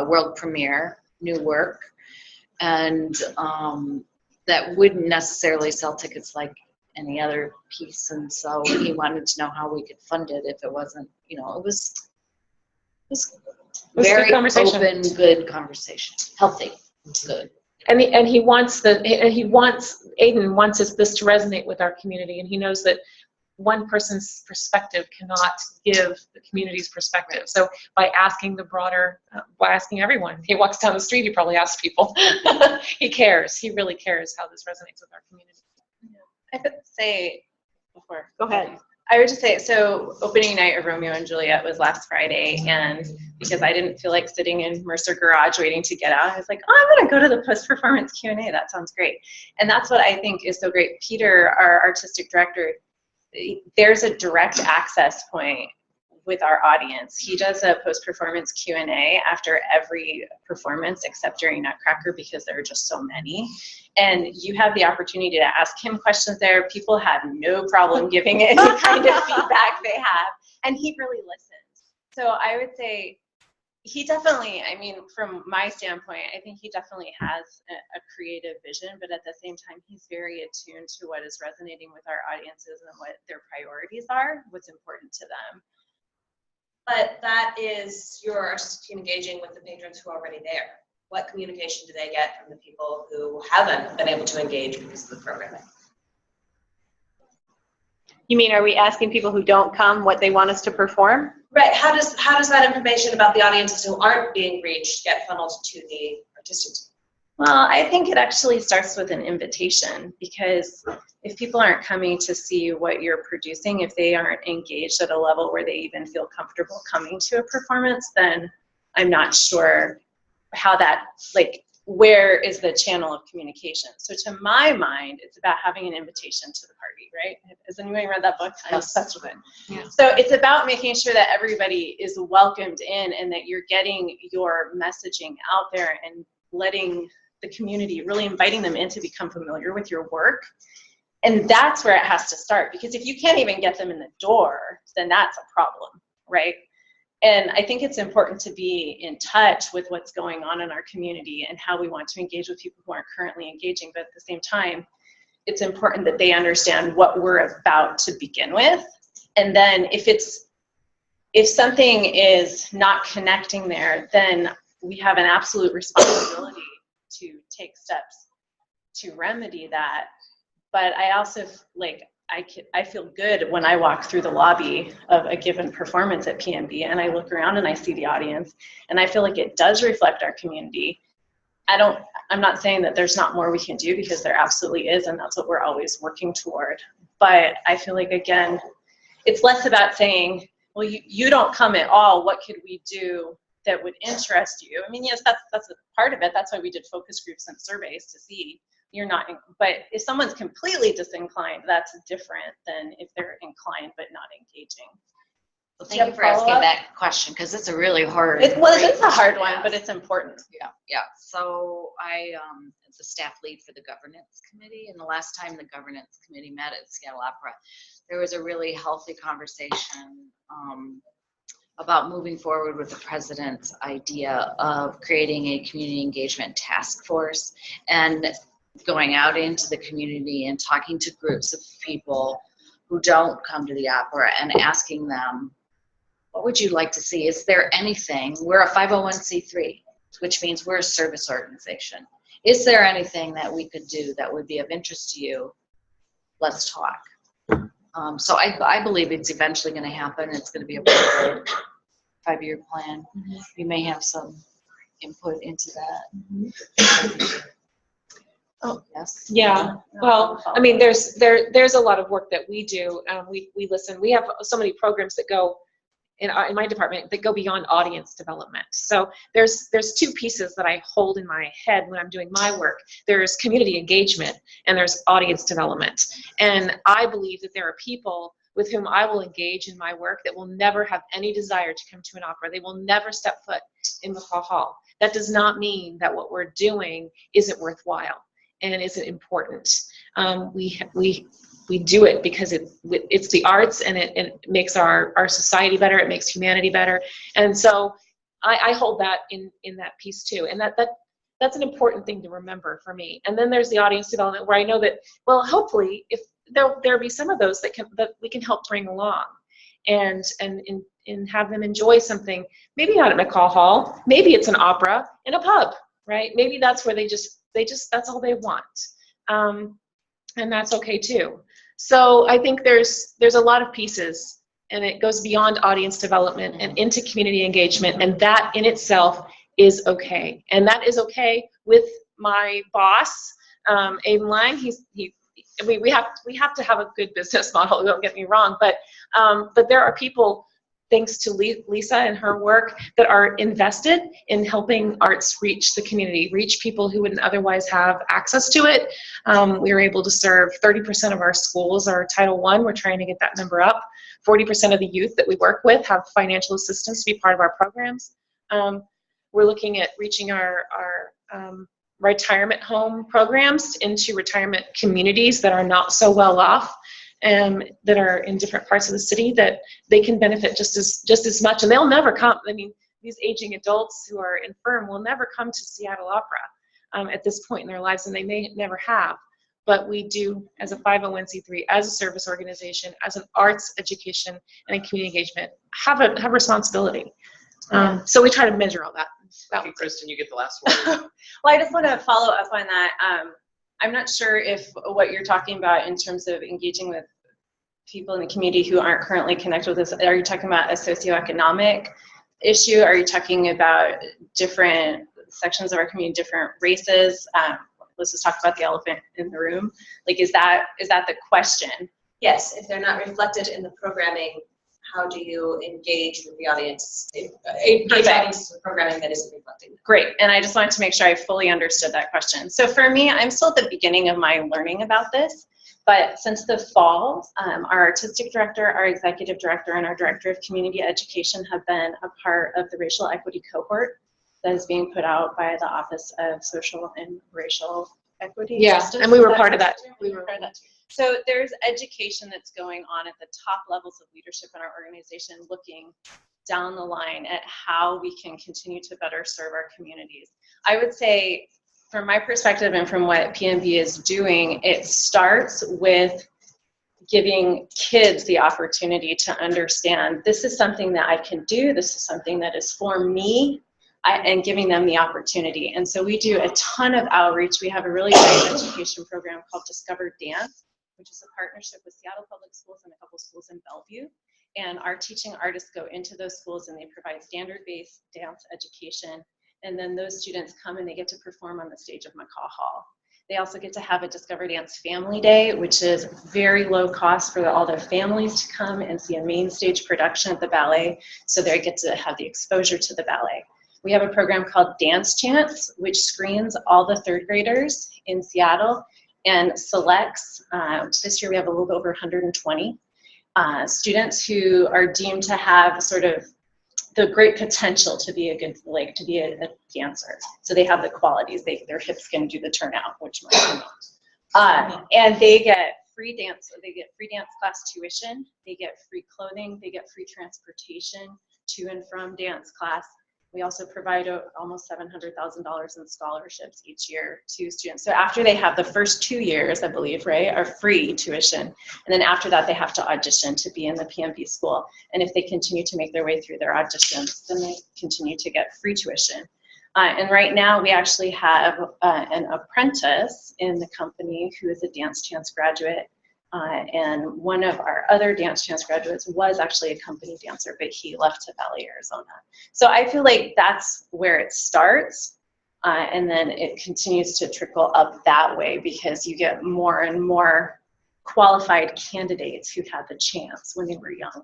world premiere, new work, and that wouldn't necessarily sell tickets like any other piece. And so he wanted to know how we could fund it if it wasn't, it was very good conversation. Open, good conversation, healthy, good. And Aiden wants this to resonate with our community, and he knows that one person's perspective cannot give the community's perspective. So by asking by asking everyone, he walks down the street, he probably asks people. He cares. He really cares how this resonates with our community. I could say before. Go ahead. I would just say, so opening night of Romeo and Juliet was last Friday, and because I didn't feel like sitting in Mercer Garage waiting to get out, I was like, oh, I'm going to go to the post-performance Q&A. That sounds great. And that's what I think is so great. Peter, our artistic director, there's a direct access point with our audience. He does a post-performance Q&A after every performance except during Nutcracker because there are just so many. And you have the opportunity to ask him questions there. People have no problem giving any kind of feedback they have. And he really listens. So I would say he definitely, from my standpoint, I think he definitely has a creative vision, but at the same time, he's very attuned to what is resonating with our audiences and what their priorities are, what's important to them. But that is your artistic team engaging with the patrons who are already there. What communication do they get from the people who haven't been able to engage because of the programming? You mean, are we asking people who don't come what they want us to perform? Right. How does that information about the audiences who aren't being reached get funneled to the artistic team? Well, I think it actually starts with an invitation, because if people aren't coming to see what you're producing, if they aren't engaged at a level where they even feel comfortable coming to a performance, then I'm not sure how that, where is the channel of communication? So to my mind, it's about having an invitation to the party, right? Has anybody read that book? I'm obsessed with it. Yeah. So it's about making sure that everybody is welcomed in and that you're getting your messaging out there and letting the community, really inviting them in to become familiar with your work. And that's where it has to start, because if you can't even get them in the door, then that's a problem, right? And I think it's important to be in touch with what's going on in our community and how we want to engage with people who aren't currently engaging, but at the same time, it's important that they understand what we're about to begin with. And then if something is not connecting there, then we have an absolute responsibility to take steps to remedy that. But I also, I feel good when I walk through the lobby of a given performance at PNB and I look around and I see the audience, and I feel like it does reflect our community. I'm not saying that there's not more we can do, because there absolutely is, and that's what we're always working toward. But I feel like, again, it's less about saying, well, you don't come at all, what could we do that would interest you? I mean, yes, that's a part of it. That's why we did focus groups and surveys, to see you're not, but if someone's completely disinclined, that's different than if they're inclined but not engaging. Well, thank you for asking that question, because it's a really hard. It's a hard one, but it's important. Yeah. So I, as a staff lead for the governance committee, and the last time the governance committee met at Seattle Opera, there was a really healthy conversation about moving forward with the president's idea of creating a community engagement task force and going out into the community and talking to groups of people who don't come to the opera and asking them, what would you like to see? Is there anything? We're a 501c3, which means we're a service organization. Is there anything that we could do that would be of interest to you? Let's talk. So I believe it's eventually going to happen. It's going to be a 5-year plan. We may have some input into that. Oh, yes. Yeah. Well, I mean, there's a lot of work that we do. We listen. We have so many programs that go in my department that go beyond audience development. So there's two pieces that I hold in my head when I'm doing my work. There's community engagement and there's audience development. And I believe that there are people with whom I will engage in my work that will never have any desire to come to an opera. They will never step foot in McCall Hall. That does not mean that what we're doing isn't worthwhile and isn't important. We do it because it's the arts, and it makes our society better. It makes humanity better. And so I hold that in that piece too. And that's an important thing to remember for me. And then there's the audience development, where I know that, well, hopefully if there'll be some of those that we can help bring along and have them enjoy something, maybe not at McCall Hall, maybe it's an opera in a pub, right? Maybe that's where they just that's all they want. And that's okay too. So I think there's a lot of pieces, and it goes beyond audience development and into community engagement, and that in itself is okay. And that is okay with my boss, Aiden Lang. We have to have a good business model, don't get me wrong, but there are people, thanks to Lisa and her work, that are invested in helping arts reach the community, reach people who wouldn't otherwise have access to it. We were able to serve 30% of our schools are Title I. We're trying to get that number up. 40% of the youth that we work with have financial assistance to be part of our programs. We're looking at reaching our retirement home programs into retirement communities that are not so well off, that are in different parts of the city, that they can benefit just as much. And they'll never come. I mean, these aging adults who are infirm will never come to Seattle Opera at this point in their lives, and they may never have. But we do, as a 501c3, as a service organization, as an arts education and a community engagement, have responsibility. So we try to measure all that. Okay, Kristen, you get the last one. Well, I just want to follow up on that. I'm not sure if what you're talking about in terms of engaging with people in the community who aren't currently connected with us, are you talking about a socioeconomic issue? Are you talking about different sections of our community, different races? Let's just talk about the elephant in the room. Like, is that the question? Yes, if they're not reflected in the programming, how do you engage with the audience? Engage audiences with programming that isn't reflecting. Great, and I just wanted to make sure I fully understood that question. So for me, I'm still at the beginning of my learning about this, but since the fall, our artistic director, our executive director, and our director of community education have been a part of the racial equity cohort that is being put out by the Office of Social and Racial Equity. Yeah, Justice. and we were part of that. We were part of that. So there's education that's going on at the top levels of leadership in our organization, looking down the line at how we can continue to better serve our communities. I would say, from my perspective and from what PNB is doing, it starts with giving kids the opportunity to understand this is something that I can do, this is something that is for me, and giving them the opportunity. And so we do a ton of outreach. We have a really great education program called Discover Dance, which is a partnership with Seattle Public Schools and a couple schools in Bellevue. And our teaching artists go into those schools and they provide standard-based dance education. And then those students come and they get to perform on the stage of McCaw Hall. They also get to have a Discover Dance Family Day, which is very low cost for all their families to come and see a main stage production at the ballet, so they get to have the exposure to the ballet. We have a program called Dance Chance, which screens all the third graders in Seattle and selects, this year we have a little bit over 120 students who are deemed to have sort of the great potential to be a good, like to be a dancer. So they have the qualities, their hips can do the turnout, which might not. And they get free dance class tuition, they get free clothing, they get free transportation to and from dance class. We also provide almost $700,000 in scholarships each year to students. So after they have the first 2 years, I believe, right, are free tuition. And then after that, they have to audition to be in the PMP school. And if they continue to make their way through their auditions, then they continue to get free tuition. And right now, we actually have an apprentice in the company who is a Dance Chance graduate. And one of our other Dance Chance graduates was actually a company dancer, but he left to Ballet Arizona. So I feel like that's where it starts, and then it continues to trickle up that way because you get more and more qualified candidates who had the chance when they were young.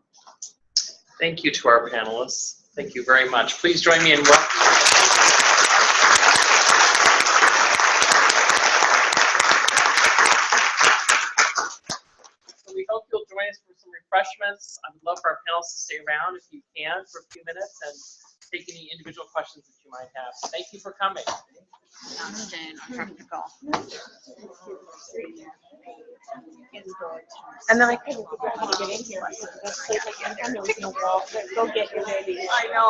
Thank you to our panelists. Thank you very much. Please join me in welcoming. We hope you'll join us for some refreshments. I would love for our panelists to stay around if you can for a few minutes and take any individual questions that you might have. Thank you for coming. And then I couldn't figure out how to get in here. That's like there was no wall. Go get your baby. I know.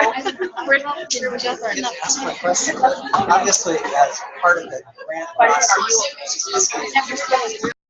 That's my question. Obviously, as part of the grant process,